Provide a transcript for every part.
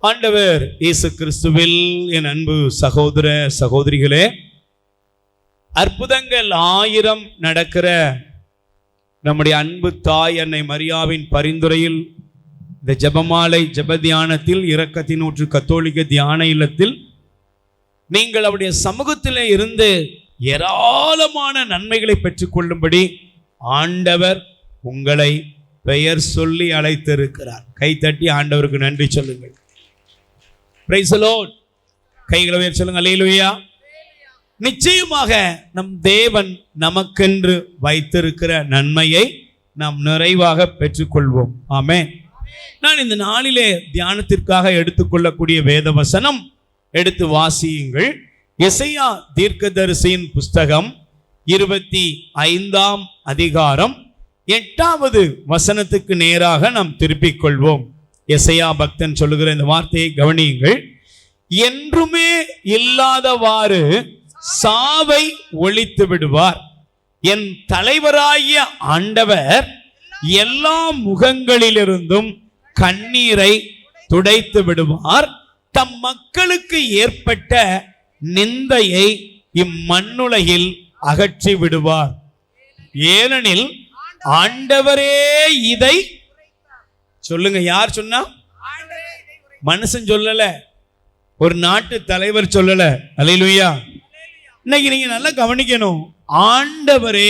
ஆண்டவர் இயேசு கிறிஸ்துவில் என் அன்பு சகோதர சகோதரிகளே, அற்புதங்கள் 1000 நடக்கிற நம்முடைய அன்பு தாய் அன்னை மரியாவின் பரிந்துரையில் இந்த ஜெபமாலை ஜெப தியானத்தில் இரக்கத்தின் ஊற்று கத்தோலிக்க தியான இல்லத்தில் நீங்கள் அவருடைய சமூகத்தில் இருந்து ஏராளமான நன்மைகளை பெற்றுக்கொள்ளும்படி ஆண்டவர் உங்களை பெயர் சொல்லி அழைத்திருக்கிறார். கைத்தட்டி ஆண்டவருக்கு நன்றி சொல்லுங்கள். Price the Lord. கைகளை உயர்த்தி சொல்லுங்க. அல்லேலூயா. நிச்சயமாக நம் தேவன் நமக்கென்று வைத்திருக்கிற நன்மையை நாம் நிறைவாக பெற்றுக்கொள்வோம். ஆமென். நான் இந்த நாளிலே தியானத்திற்காக எடுத்துக்கொள்ளக்கூடிய வேத வசனம் எடுத்து வாசியுங்கள். எசையா தீர்க்கதரிசியின் புஸ்தகம் 25ஆம் அதிகாரம் 8வது வசனத்துக்கு நேராக நாம் திருப்பிக் கொள்வோம். எசையா பக்தன் சொல்லுகிற இந்த வார்த்தையை கவனியுங்கள். என்றுமே இல்லாதவாறு சாவை ஒழித்து விடுவார். என் தலைவராகிய ஆண்டவர் எல்லா முகங்களிலிருந்தும் கண்ணீரை துடைத்து விடுவார். தம் மக்களுக்கு ஏற்பட்ட நிந்தையை இம்மண்ணுலகில் அகற்றி விடுவார். ஏனெனில் ஆண்டவரே இதை சொல்லுங்க. யார் சொன்னா? மனுஷன் சொல்லல, ஒரு நாட்டு தலைவர் சொல்லல. அல்லேலூயா. இன்னைக்கு நீங்க நல்லா கவனிக்கணும். ஆண்டவரே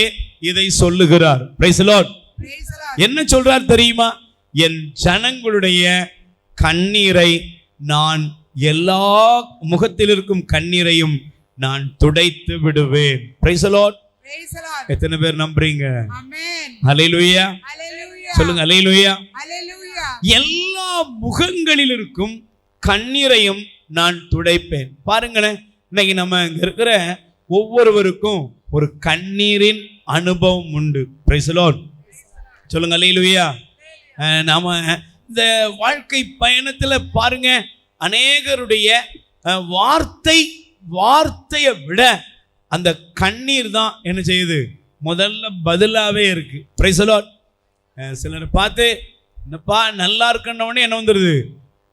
இதை சொல்லுகிறார். Price the Lord. என்ன சொல்றார் தெரியுமா? என் ஜனங்களுடைய கண்ணீரை நான், எல்லா முகத்தில் இருக்கும் கண்ணீரையும் நான் துடைத்து விடுவேன். Price the Lord. எத்தனை பேர் நம்புறீங்க? அல்லேலூயா. சொல்லுங்க. அல்லேலூயா. எல்லா முகங்களில் இருக்கும் கண்ணீரையும் நான் துடைப்பேன். பாருங்களேன், இன்னைக்கு நம்ம இங்க இருக்கிற ஒவ்வொருவருக்கும் ஒரு கண்ணீரின் அனுபவம் உண்டு. Price the Lord. சொல்லுங்க. அல்லேலூயா. நாம இந்த வாழ்க்கை பயணத்துல பாருங்க, அநேகருடைய வார்த்தையை விட அந்த கண்ணீர் தான் என்ன செய்யுது? முதல்ல பதிலாவே இருக்கு. Price the Lord. சிலரை பார்த்து என்னப்பா நல்லா இருக்குன்னே என்ன வந்துடுது?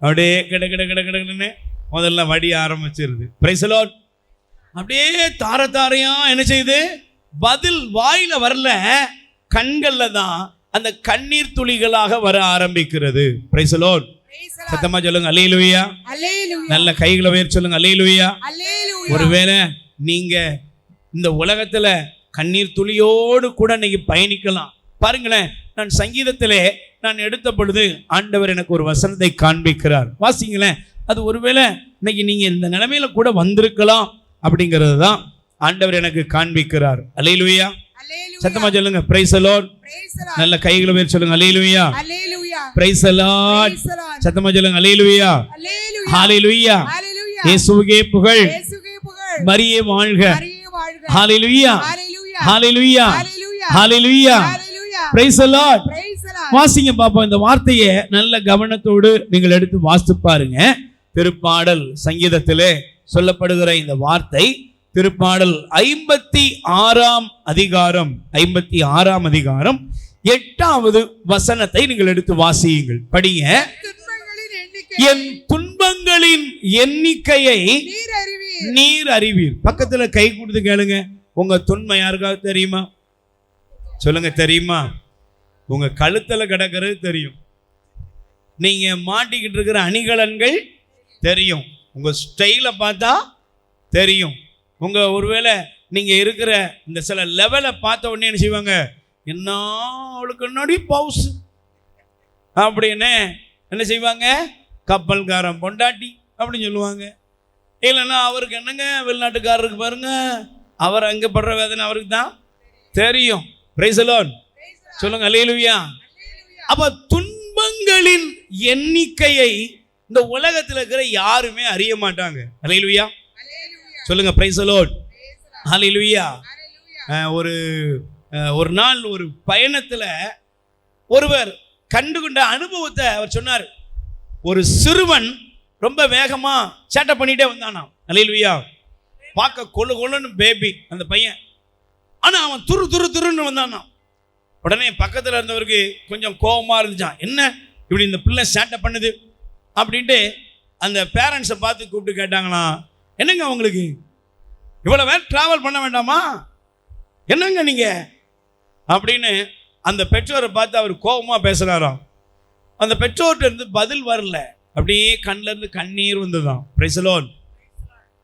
அப்படியே கிடன்னு முதல்ல வடிய ஆரம்பிச்சிருது. Price the Lord. அப்படியே தாரையா என்ன செய்யுது? பதில் வாயில வரல, கண்கள்ல தான் அந்த கண்ணீர் துளிகளாக வர ஆரம்பிக்கிறது. Price the Lord. சத்தமா சொல்லுங்க. அல்லேலூயா. நல்ல கைகளை உயர்த்தி சொல்லுங்க. அல்லேலூயா. ஒருவேளை நீங்க இந்த உலகத்துல கண்ணீர் துளியோடு கூட இன்னைக்கு பயணிக்கலாம். பாருங்களேன், நான் சங்கீதத்திலே நான் எடுத்த பொழுது ஆண்டவர் எனக்கு ஒரு வசனத்தை காண்பிக்கிறார். வாசிங்களேன். அது ஒருவேளை இன்னைக்கு நீங்க இந்த நிலைமையில கூட வந்திருக்கலாம் அப்படிங்கிறது தான் ஆண்டவர் எனக்கு காண்பிக்கிறார். அல்லேலூயா. சத்தமா சொல்லுங்க. Praise the Lord. நல்ல கைகளை உயர்த்தி சொல்லுங்க. அல்லேலூயா. Praise the Lord. சத்தமா சொல்லுங்க. அல்லேலூயா. ஹalleluya. இயேசுவே புகழ். மரியே வாழ்க. ஹalleluya. ஹalleluya. ஹalleluya. Praise the Lord. வாசிங்க பாப்போம். இந்த வார்த்தையை நல்ல கவனத்தோடு நீங்கள் எடுத்து வாசித்து பாருங்க. திருப்பாடல் சங்கீதத்திலே சொல்லப்படுகிற இந்த வார்த்தை திருப்பாடல் 56ஆம் அதிகாரம் 8வது வசனத்தை நீங்கள் எடுத்து வாசியுங்கள். படிங்க. என் துன்பங்களின் எண்ணிக்கையை நீர் அறிவீர். பக்கத்துல கை கொடுத்து கேளுங்க. உங்க துன்பம் யாருக்காவது தெரியுமா? சொல்லுங்க. தெரியுமா? உங்க கழுத்துல கிடக்கிறது தெரியும். நீங்க மாட்டிக்கிட்டு இருக்கிற அணிகலன்கள் தெரியும். உங்க ஸ்டைலை பார்த்தா தெரியும். உங்க ஒருவேளை நீங்க இருக்கிற இந்த சில லெவலை பார்த்த உடனே என்ன செய்வாங்க? என்ன அவளுக்கு நடி பவுஸ் அப்படின்னு என்ன செய்வாங்க? கப்பல்காரன் பொண்டாட்டி அப்படின்னு சொல்லுவாங்க. இல்லைன்னா அவருக்கு என்னங்க வெளிநாட்டுக்காரருக்கு பாருங்க, அவர் அங்கே படுற வேதனை அவருக்கு தான் தெரியும். Price the Lord. சொல்லுங்க. அல்லேலூயா. அப்ப துன்பங்களின் எண்ணிக்கையை இந்த உலகத்தில் இருக்கிற யாருமே அறிய மாட்டாங்க. அல்லேலூயா. சொல்லுங்க. Praise the Lord. ஹalleluya. ஒரு நாள் ஒரு பயணத்துல ஒருவர் கண்டுகொண்ட அனுபவத்தை அவர் சொன்னார். ஒரு சிறுவன் ரொம்ப வேகமா சேட்டை பண்ணிட்டே வந்தானாம். அல்லேலூயா. பார்க்க கொள்ளுன்னு பேபி அந்த பையன். ஆனா அவன் துருன்னு வந்தானாம். உடனே பக்கத்தில் இருந்தவருக்கு கொஞ்சம் கோபமா இருந்துச்சான். என்ன இப்படி இந்த பிள்ளை சேட்டை பண்ணுது அப்படின்ட்டு அந்த பேரண்ட்ஸை பார்த்து கூப்பிட்டு கேட்டாங்களாம், என்னங்க உங்களுக்கு இவ்வளோ வேறு ட்ராவல் பண்ண வேண்டாமா, என்னங்க நீங்கள் அப்படின்னு அந்த பெற்றோரை பார்த்து அவர் கோபமாக பேசுகிறாராம். அந்த பெற்றோர்கிட்ட இருந்து பதில் வரல, அப்படியே கண்ணிலேருந்து கண்ணீர் வந்துதான். Price the Lord.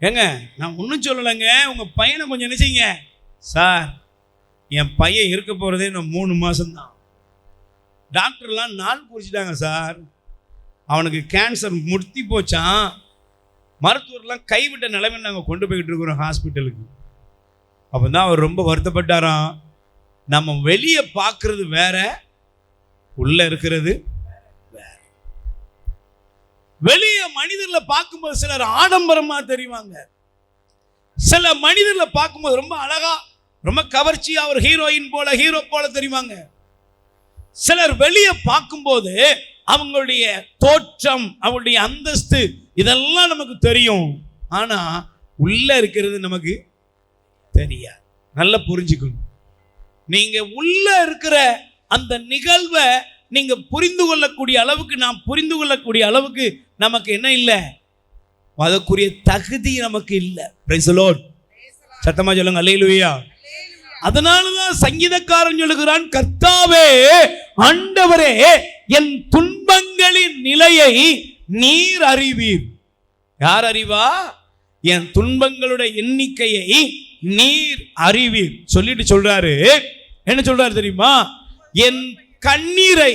ஏங்க நான் ஒன்றும் சொல்லலைங்க, உங்கள் பையனை கொஞ்சம் நினைச்சிங்க சார். என் பையன் இருக்க போகிறதே இன்னும் 3 மாதம்தான். டாக்டர்லாம் நாள் குறிச்சிட்டாங்க சார். அவனுக்கு கேன்சர் முத்தி போச்சான். மருத்துவர்லாம் கைவிட்ட நிலைமையில் நாங்கள் கொண்டு போய்கிட்டு இருக்கிறோம் ஹாஸ்பிட்டலுக்கு. அப்போ தான் அவர் ரொம்ப வருத்தப்பட்டாராம். நம்ம வெளியே பார்க்கறது வேற, உள்ள இருக்கிறது வேற. வெளியே மனிதர்களை பார்க்கும்போது சிலர் ஆடம்பரமா தெரிவாங்க, சில மனிதர்களை பார்க்கும்போது ரொம்ப அழகா, ரொம்ப கவர்ச்சியா, ஒரு ஹீரோயின் போல, ஹீரோ போல தெரிவாங்க. சிலர் வெளியே பார்க்கும்போது அவங்களுடைய தோற்றம், அவங்களுடைய அந்தஸ்து இதெல்லாம் நமக்கு தெரியும். ஆனா உள்ள இருக்கிறது நமக்கு தெரியாது. நல்லா புரிஞ்சுக்கணும். நீங்க உள்ள இருக்கிற அந்த நிகழ்வை நீங்க புரிந்து கொள்ளக்கூடிய அளவுக்கு, நாம் புரிந்து கொள்ளக்கூடிய அளவுக்கு நமக்கு என்ன இல்லை, அதற்குரிய தகுதி நமக்கு இல்லை. Price the Lord. சத்தமா சொல்லுங்க அல்லேலூயா. அதனாலதான் சங்கீதக்காரன் சொல்லுகிறான், கர்த்தாவே ஆண்டவரே என் துன்பங்களின் நிலையை நீர் அறிவீர். யார் அறிவா? என் துன்பங்களுடைய எண்ணிக்கையை நீர் அறிவீர் சொல்லிட்டு சொல்றாரு. என்ன சொல்றாரு தெரியுமா? என் கண்ணீரை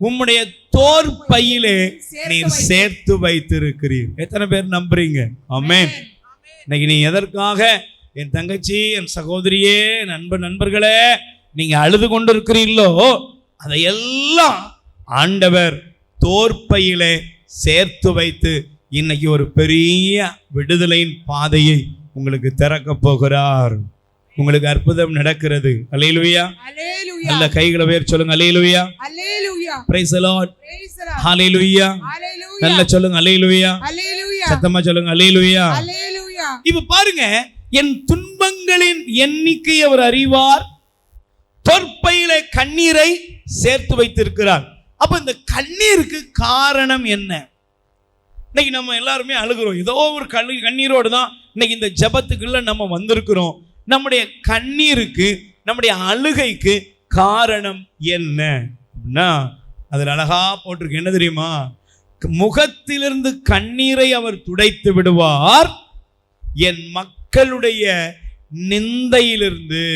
உம்முடைய தோர் பையிலே நீர் சேர்த்து வைத்திருக்கிறீர். எத்தனை பேர் நம்புறீங்க? ஆமென். இன்னைக்கு நீ எதற்காக என் தங்கச்சி, என் சகோதரியே, நண்பர்களே நீங்க அழுது கொண்டு இருக்கிறீர்களோ அதையெல்லாம் ஆண்டவர் தோற்பையிலே சேர்த்து வைத்து இன்னைக்கு ஒரு பெரிய விடுதலையின் பாதையை உங்களுக்கு திறக்க போகிறார். உங்களுக்கு அற்புதம் நடக்கிறது. அல்லேலூயா. நல்ல கைகளை உயர்த்தி சொல்லுங்க அல்லேலூயா. Praise the Lord. ஹalleluya. நல்ல சொல்லுங்க அல்லேலூயா. சத்தமா சொல்லுங்க அல்லேலூயா. இப்ப பாருங்க, என் துன்பங்களின் எண்ணிக்கை அவர் அறிவார், தொற்பையிலே கண்ணீரை சேர்த்து வைத்திருக்கிறார். அப்ப இந்த கண்ணீருக்கு காரணம் என்ன? இன்னைக்கு நம்ம எல்லாருமே அழுகிறோம், ஏதோ ஒரு கண்ணீரோடு தான் இன்னைக்கு இந்த ஜெபத்துக்குள்ள நம்ம வந்திருக்கிறோம். நம்முடைய கண்ணீருக்கு, நம்முடைய அழுகைக்கு காரணம் என்ன அப்படின்னா, அதில் அழகா போட்டிருக்கு. என்ன தெரியுமா? முகத்திலிருந்து கண்ணீரை அவர் துடைத்து விடுவார், என் மக்களுடைய நிந்தையிலிருந்து.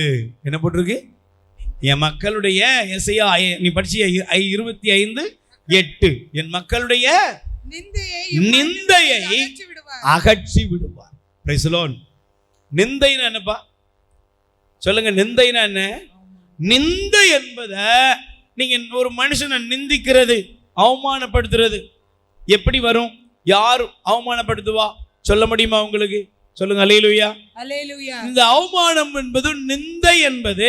என்ன போட்டிருக்கு? என் மக்களுடைய, எசையா நீ படிச்சிய 25:8, என் மக்களுடைய நிந்தையை அகற்றி விடுவார். Price the Lord. நிந்தைனா என்னப்பா சொல்லுங்க? நிந்தைனா என்ன? நிந்தை என்பத நீங்க ஒரு மனுஷனை நிந்திக்கிறது, அவமானப்படுத்துறது. எப்படி வரும்? யார் அவமானப்படுத்துவா சொல்ல முடியுமா உங்களுக்கு? சொல்லுங்க அல்லேலூயா. இந்த அவமானம் என்பது, நிந்தை என்பது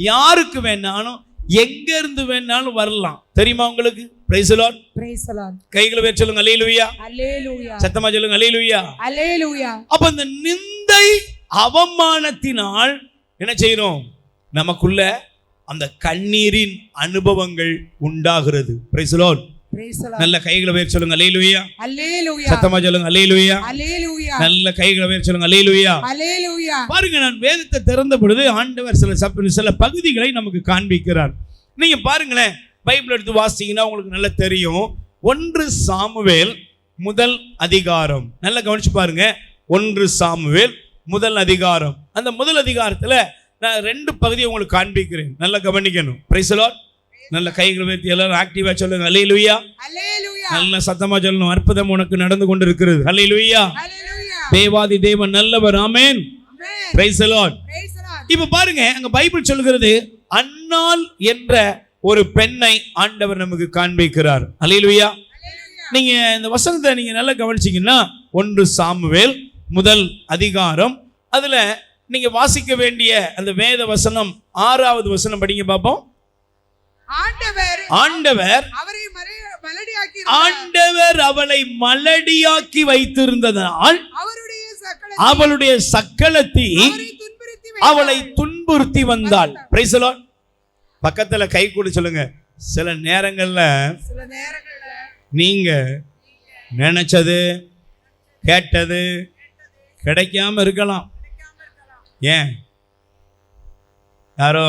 யாருக்கு வேணாலும் எங்க இருந்து வேணாலும் வரலாம். தெரியுமா உங்களுக்கு? Price the Lord. கைகளை உயர்த்தி சொல்லுங்க அல்லேலூயா. சத்தமா சொல்லுங்க அல்லேலூயா. அப்ப இந்த நிந்தை, அவமானத்தினால் என்ன செய்யறோம்? நமக்குள்ள அந்த கண்ணீரின் அனுபவங்கள் உண்டாகிறது. Price the Lord. நல்ல கைகளை உயர்த்தி சொல்லுங்க அல்லேலூயா. சத்தமா சொல்லுங்க அல்லேலூயா. நல்ல கைகளை உயர்த்தி சொல்லுங்க அல்லேலூயா. பாருங்க, நான் வேதத்தை திறந்த பொழுது ஆண்டவர் சில பகுதிகளை நமக்கு காண்பிக்கிறார். நீங்க பாருங்களேன், பைபிள் எடுத்து வாசிங்கன்னா உங்களுக்கு நல்லா தெரியும். 1 சாமுவேல் 1 அதிகாரம் நல்லா கவனிச்சு பாருங்க. 1 சாமுவேல் 1 அதிகாரம். அந்த 1 அதிகாரத்துல நான் 2 பகுதியை உங்களுக்கு காண்பிக்கிறேன், நல்லா கவனிக்கணும். Price the Lord. நல்ல கைகளை உயர்த்தி எல்லாரும் ஆக்டிவா சொல்லுங்க அல்லேலூயா. நல்ல சத்தமா சொல்லணும். அற்புதம் உனக்கு நடந்து கொண்டு இருக்கிறது. அல்லேலூயா. தேவாதி தேவன் நல்லவர். ஆமென். Praise the Lord. இப்ப பாருங்க, அங்க பைபிள் சொல்கிறது, அன்னாள் என்ற ஒரு பெண்ணை ஆண்டவர் நமக்கு காண்பிக்கிறார். அல்லேலூயா. நீங்க இந்த வசனத்தை நீங்க நல்லா கவனிச்சீங்கன்னா 1 சாமுவேல் 1 அதிகாரம், அதுல நீங்க வாசிக்க வேண்டிய அந்த வேத வசனம் 6வது வசனம் படிங்க பாப்போம். ஆண்டவர் அவளை மலடியாக்கி வைத்திருந்ததால் அவளுடைய சக்களத்தி அவளை துன்புறுத்தி வந்தாள். Price the Lord. பக்கத்துல கை கூட சொல்லுங்க. சில நேரங்கள்ல நீங்க நினைச்சது கேட்டது கிடைக்காம இருக்கலாம். ஏன் யாரோ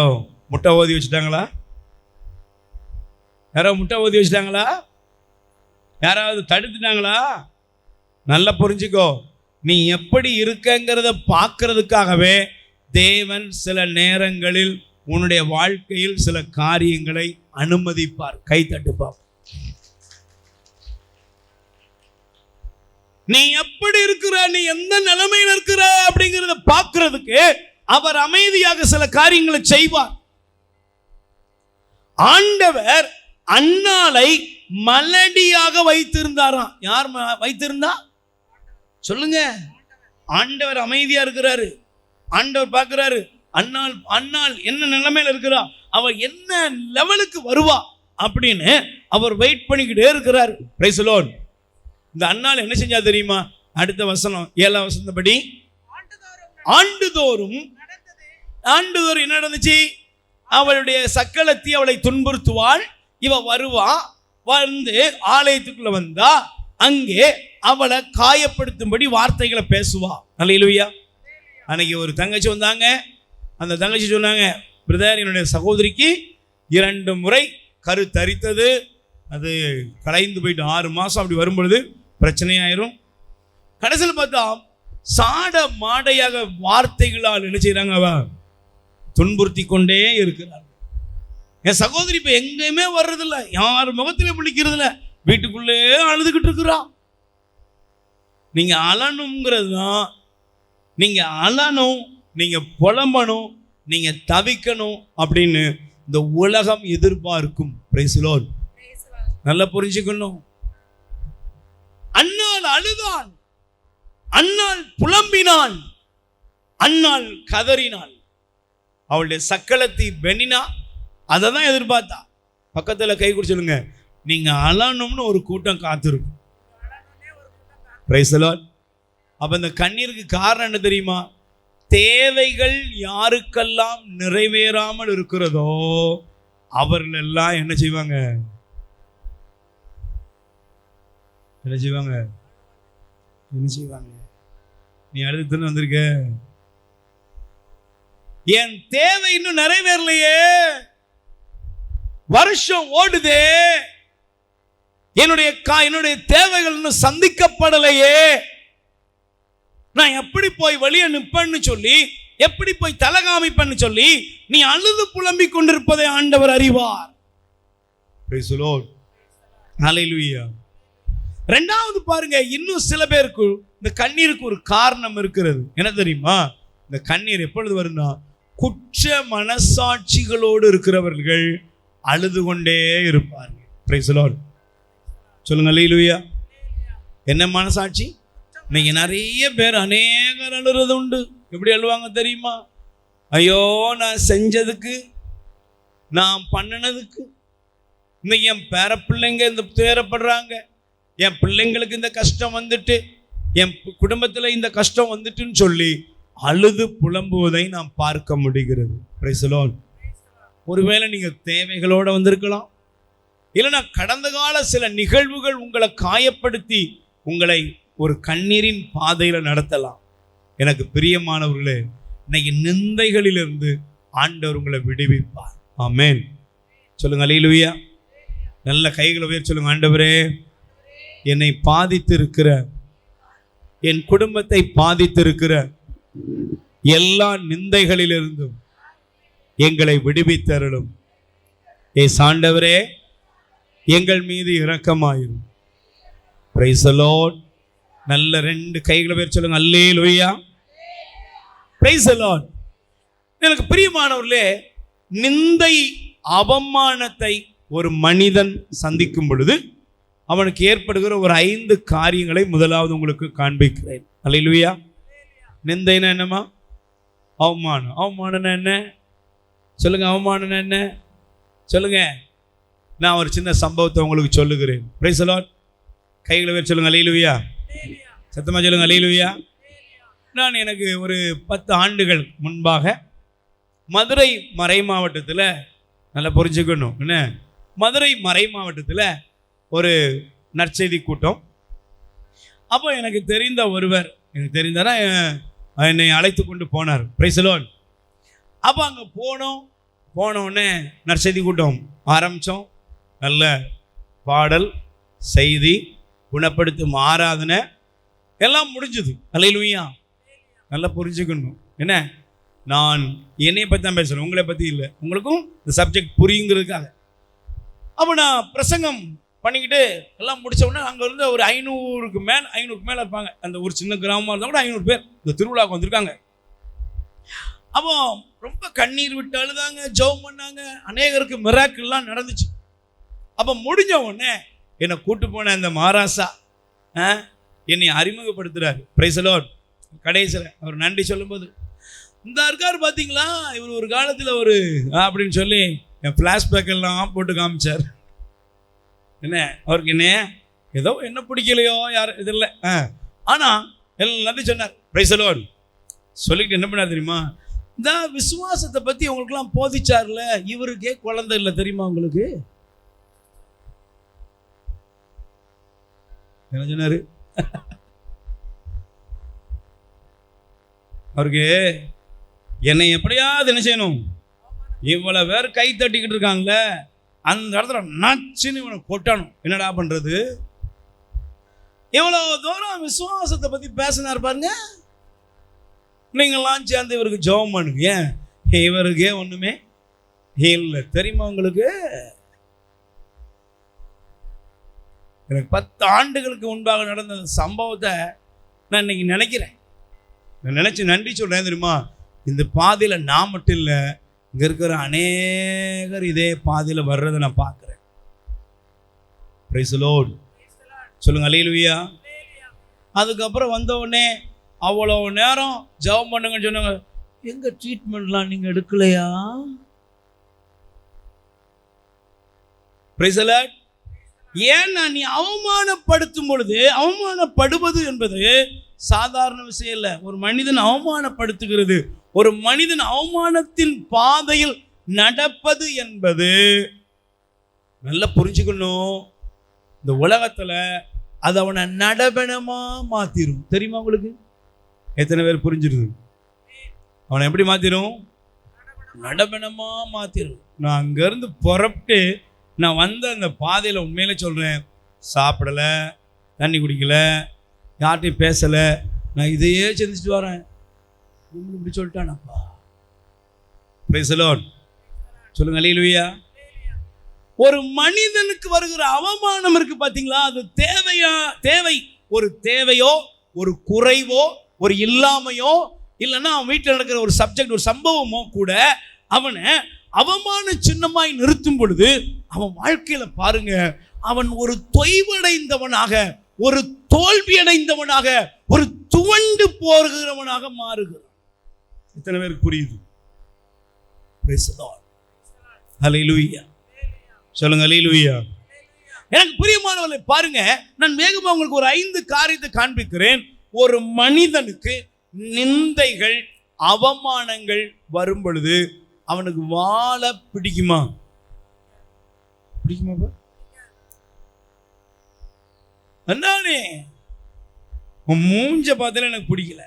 முட்டை ஓதி வச்சுட்டாங்களா? யாராவது தடுத்துட்டாங்களா? நல்லா புரிஞ்சுக்கோ, நீ எப்படி இருக்கங்கிறத பார்க்கறதுக்காகவே தேவன் சில நேரங்களில் உன்னுடைய வாழ்க்கையில் சில காரியங்களை அனுமதிப்பார். கை தட்டுப்பார். நீ எப்படி இருக்கிற, நீ எந்த நிலைமையில் இருக்கிற அப்படிங்கிறத பார்க்கிறதுக்கு அவர் அமைதியாக சில காரியங்களை செய்வார். ஆண்டவர் அன்னாளை மலடியாக வைத்திருந்தாராம். யார் வைத்திருந்தா சொல்லுங்க? ஆண்டவர் அமைதியா இருக்கிறாரு. ஆண்டவர் பார்க்கிறாரு, அன்னாள் என்ன நிலைமையில இருக்கிறா, அவ என்ன லெவலுக்கு வருவா அப்படின்னு அவர் வெயிட் பண்ணிக்கிட்டே இருக்கிறார். Price the Lord. இந்த அன்னாள் என்ன செஞ்சா தெரியுமா? அடுத்த வசனம் 7ஆம் வசனப்படி, ஆண்டுதோறும் என்ன நடந்துச்சு? அவளுடைய சக்களத்தி அவளை துன்புறுத்துவாள். இவ வருவா, வந்து ஆலயத்துக்குள்ள வந்தா அங்கே அவளை காயப்படுத்தும்படி வார்த்தைகளை பேசுவா. அல்லேலூயா. அன்னைக்கு ஒரு தங்கச்சி வந்தாங்க. அந்த தங்கச்சி சொன்னாங்க, பிரதர், என்னுடைய சகோதரிக்கு 2 முறை கருத்தரித்தது, அது கலைந்து போயிட்டு 6 மாதம் அப்படி வரும்பொழுது பிரச்சனையாயிரும். கடைசியில் பார்த்தா சாட மாடையாக வார்த்தைகளால் என்ன செய்யறாங்க, அவ துன்புறுத்தி கொண்டே இருக்கிறார். என் சகோதரி இப்ப எங்கேயுமே வர்றதில்ல, யார் முகத்திலே முழிக்கிறதில்ல, வீட்டுக்குள்ளே அழுதுகிட்டு இருக்கிறா. நீங்க அழணுங்கிறது தான், நீங்க அழணும், நீங்க புலம்பணும், நீங்க தவிக்கணும் அப்படின்னு இந்த உலகம் எதிர்பார்க்கும். Price the Lord. நல்லா புரிஞ்சுக்கணும். அன்னாள் அழுதாள், அன்னாள் புலம்பினாள், அன்னாள் கதறினாள். அவளுடைய சக்களத்தி பெனினா அதை தான் எதிர்பார்த்தா. பக்கத்தில் கை குறி சொல்லுங்க, நீங்க அழணும்னு ஒரு கூட்டம் காத்திருக்கும். Price the Lord. அப்ப இந்த கண்ணீருக்கு காரணம் என்ன தெரியுமா? தேவைகள் யாருக்கெல்லாம் நிறைவேறாமல் இருக்கிறதோ அவர்கள் எல்லாம் என்ன செய்வாங்க? நீ அடுத்து வந்திருக்க, என் தேவை இன்னும் நிறைவேறலையே, வருஷம் ஓடுதே, என்னுடைய தேவைகள் இன்னும் சந்திக்கப்படலையே, நான் எப்படி போய் வெளியே நிற்பேன்னு சொல்லி, எப்படி போய் தலகாமிப்பேன்னு சொல்லி நீ அழுது புலம்பிக் கொண்டிருப்பதை ஆண்டவர் அறிவார். Praise the Lord. ஹல்லேலூயா. ரெண்டாவது பாருங்க, இன்னும் சில பேருக்கு இந்த கண்ணீருக்கு ஒரு காரணம் இருக்கிறது. என்ன தெரியுமா? இந்த கண்ணீர் எப்பொழுது வரும்னா, குற்ற மனசாட்சிகளோடு இருக்கிறவர்கள் அழுது கொண்டே இருப்பார்கள். Price the Lord. சொல்லுங்க ஹல்லேலூயா. என்ன மனசாட்சி? இன்னைக்கு நிறைய பேர் அநேகர் அழுறது உண்டு. எப்படி அழுவாங்க தெரியுமா? ஐயோ, நான் செஞ்சதுக்கு, நான் பண்ணினதுக்கு இன்னைக்கு என் பேர பிள்ளைங்க இந்த துயரப்படுறாங்க, என் பிள்ளைங்களுக்கு இந்த கஷ்டம் வந்துட்டு, என் குடும்பத்தில் இந்த கஷ்டம் வந்துட்டுன்னு சொல்லி அழுது புலம்புவதை நாம் பார்க்க முடிகிறது. Price the Lord. ஒருவேளை நீங்க தேவைகளோட வந்திருக்கலாம், இல்லைன்னா கடந்த கால சில நிகழ்வுகள் உங்களை காயப்படுத்தி உங்களை ஒரு கண்ணீரின் பாதையில நடத்தலாம். எனக்கு பிரியமானவர்களே, இன்னைக்கு நிந்தைகளிலிருந்து ஆண்டவர் உங்களை விடுவிப்பார். ஆமென். சொல்லுங்க அல்லேலூயா. நல்ல கைகளை உயர்த்தி சொல்லுங்க, ஆண்டவரே, என்னை பாதித்திருக்கிற, என் குடும்பத்தை பாதித்திருக்கிற எல்லா நிந்தைகளிலிருந்தும் எங்களை விடுவித்தருளும். ஆண்டவரே, எங்கள் மீது இரக்கமாயிரும். Price the Lord. நல்ல 2 கைகளை உயர்த்தி சொல்லுங்க, அல்லேலூயா. Praise the Lord. எனக்கு பிரியமானவர்களே, நிந்தை அவமானத்தை ஒரு மனிதன் சந்திக்கும் பொழுது அவனுக்கு ஏற்படுகிற ஒரு 5 காரியங்களை முதலாவது உங்களுக்கு காண்பிக்கிறேன். அல்லேலூயா. நிந்தைனா என்னமா? அவமானம். அவமானம் என்ன சொல்லுங்க? அவமானம் என்ன சொல்லுங்க? நான் ஒரு சின்ன சம்பவத்தை உங்களுக்கு சொல்லுகிறேன். Price the Lord. கைகளை உயர்த்தி சொல்லுங்க, அல்லேலூயா. சத்தமா சொல்லுங்க, அல்லேலூயா. நான் எனக்கு ஒரு 10 ஆண்டுகள் முன்பாக மதுரை மறை மாவட்டத்தில், நல்லா புரிஞ்சுக்கணும் என்ன, மதுரை மறை மாவட்டத்தில் ஒரு நற்செய்தி கூட்டம் அப்போ எனக்கு தெரிந்த ஒருவர், எனக்கு தெரிந்தாரா, என்னை அழைத்து கொண்டு போனார். Price the Lord. அப்போ அங்கே போனோடனே நற்செய்தி கூட்டம் ஆரம்பித்தோம். நல்ல பாடல், செய்தி, குணப்படுத்தும் ஆராதனை எல்லாம் முடிஞ்சுது. அல்லேலூயா. நல்லா புரிஞ்சுக்கணும். என்ன, நான் என்னையை பற்றி தான் பேசுகிறேன், உங்களை பற்றி இல்லை. உங்களுக்கும் இந்த சப்ஜெக்ட் புரியுங்கிறதுக்காக. அப்போ நான் பிரசங்கம் பண்ணிக்கிட்டு எல்லாம் முடிச்ச உடனே அங்கே இருந்து ஒரு 500க்கு மேலே இருப்பாங்க. அந்த ஒரு சின்ன கிராமமாக இருந்தால் கூட 500 பேர் இந்த திருவிழாவுக்கு வந்திருக்காங்க. அப்போ ரொம்ப கண்ணீர் விட்டு அழுதாங்க, ஜெபம் பண்ணாங்க. அநேகருக்கு மிராக்கிள்லாம் நடந்துச்சு. அப்போ முடிஞ்ச உடனே என்னை கூட்டு போன அந்த மகாராசா என்னை அறிமுகப்படுத்துகிறார். Price the Lord. கடைசியில் அவர் நன்றி சொல்லும்போது, இந்த இருக்கார் பார்த்தீங்களா, இவர் ஒரு காலத்தில் ஒரு அப்படின்னு சொல்லி என் ஃப்ளாஷ்பேக் எல்லாம் போட்டு காமிச்சார். என்ன, அவருக்கு ஏதோ என்ன பிடிக்கலையோ யார் இது இல்லை, ஆனால் எல்லாம் நன்றி சொன்னார். Price the Lord. சொல்லிட்டு என்ன பண்ணார் தெரியுமா, இந்த விசுவாசத்தை பற்றி உங்களுக்குலாம் போதிச்சார்ல, இவருக்கே குழந்தை இல்லை தெரியுமா உங்களுக்கு? என்ன சொன்னாரு? அவருக்கு என்னை எப்படியாவது என்ன செய்யணும், இவ்வளவு பேர் கை தட்டிக்கிட்டு இருக்காங்களே, அந்த இடத்துல நச்சுன்னு இவனை கொட்டணும். என்னடா பண்றது? இவ்வளவு தூரம் விசுவாசத்தை பத்தி பேசினார் பாருங்க. நீங்களாம் சேர்ந்து இவருக்கு ஜெபம் பண்ணுங்க. ஏன், இவருக்கே ஒண்ணுமே இல்லை தெரியுமா உங்களுக்கு? எனக்கு 10 ஆண்டுகளுக்கு முன்பாக நடந்த சம்பவத்தை நான் இன்னைக்கு நினைக்கிறேன். நான் நினைச்சு நன்றி சொல்றேன். தெரியுமா, இந்த பாதையில் நான் மட்டும் இல்லை, இங்க இருக்கிற அநேகர் இதே பாதையில் வர்றதை நான் பார்க்கிறேன். Price the Lord. சொல்லுங்க அல்லேலூயா. அதுக்கப்புறம் வந்த உடனே அவ்வளோ நேரம் ஜெபம் பண்ணுங்கன்னு சொன்னாங்க. எங்க ட்ரீட்மெண்ட்லாம் நீங்க எடுக்கலையா? Price the Lord. ஏன்னா நீ அவமானப்படுத்தும் பொழுது, அவமானப்படுவது என்பது சாதாரண விஷயம் இல்லை. ஒரு மனிதன் அவமானப்படுத்துகிறது, ஒரு மனிதன் அவமானத்தின் பாதையில் நடப்பது என்பது நல்லா புரிஞ்சுக்கணும். இந்த உலகத்துல அது அவனை நடபனமா மாத்திரும். தெரியுமா உங்களுக்கு? எத்தனை பேர் புரிஞ்சிருது? அவனை எப்படி மாத்திரும்? நடபனமா மாத்திரும். நான் அங்கிருந்து புறப்பட்டு நான் வந்த அந்த பாதையில் உண்மையில சொல்றேன், சாப்பிடலை, தண்ணி குடிக்கல, யார்ட்டையும் பேசலை, நான் இதையே சிந்திச்சுட்டு வரேன். இப்படி சொல்லிட்டானப்பா. Price the Lord. சொல்லுங்க அல்லேலூயா. ஒரு மனிதனுக்கு வருகிற அவமானம் இருக்கு பார்த்தீங்களா, அது தேவை. ஒரு தேவையோ, ஒரு குறைவோ, ஒரு இல்லாமையோ, இல்லைன்னா அவன் வீட்டில் நடக்கிற ஒரு சப்ஜெக்ட், ஒரு சம்பவமோ கூட அவனை அவமான சின்னமாய் நிறுத்தும் பொழுது அவன் வாழ்க்கையில பாருங்க, அவன் ஒரு தொய்வடைந்தவனாக, ஒரு தோல்வி அடைந்தவனாக, ஒரு துவண்டு போகிறவனாக மாறுகிறான். எத்தனை பேருக்கு புரியுது? Praise the Lord. ஹல்லேலூயா. சொல்லுங்க அல்லேலூயா. எனக்கு பிரியமானவர்களே பாருங்க, நான் வேகமா உங்களுக்கு ஒரு 5 காரியத்தை காண்பிக்கிறேன். ஒரு மனிதனுக்கு நிந்தைகள், அவமானங்கள் வரும் பொழுது அவனுக்கு வாழ பிடிக்குமா? பிடிக்குமா? அண்ணானே உன் மூஞ்ச பார்த்தால எனக்கு பிடிக்கல,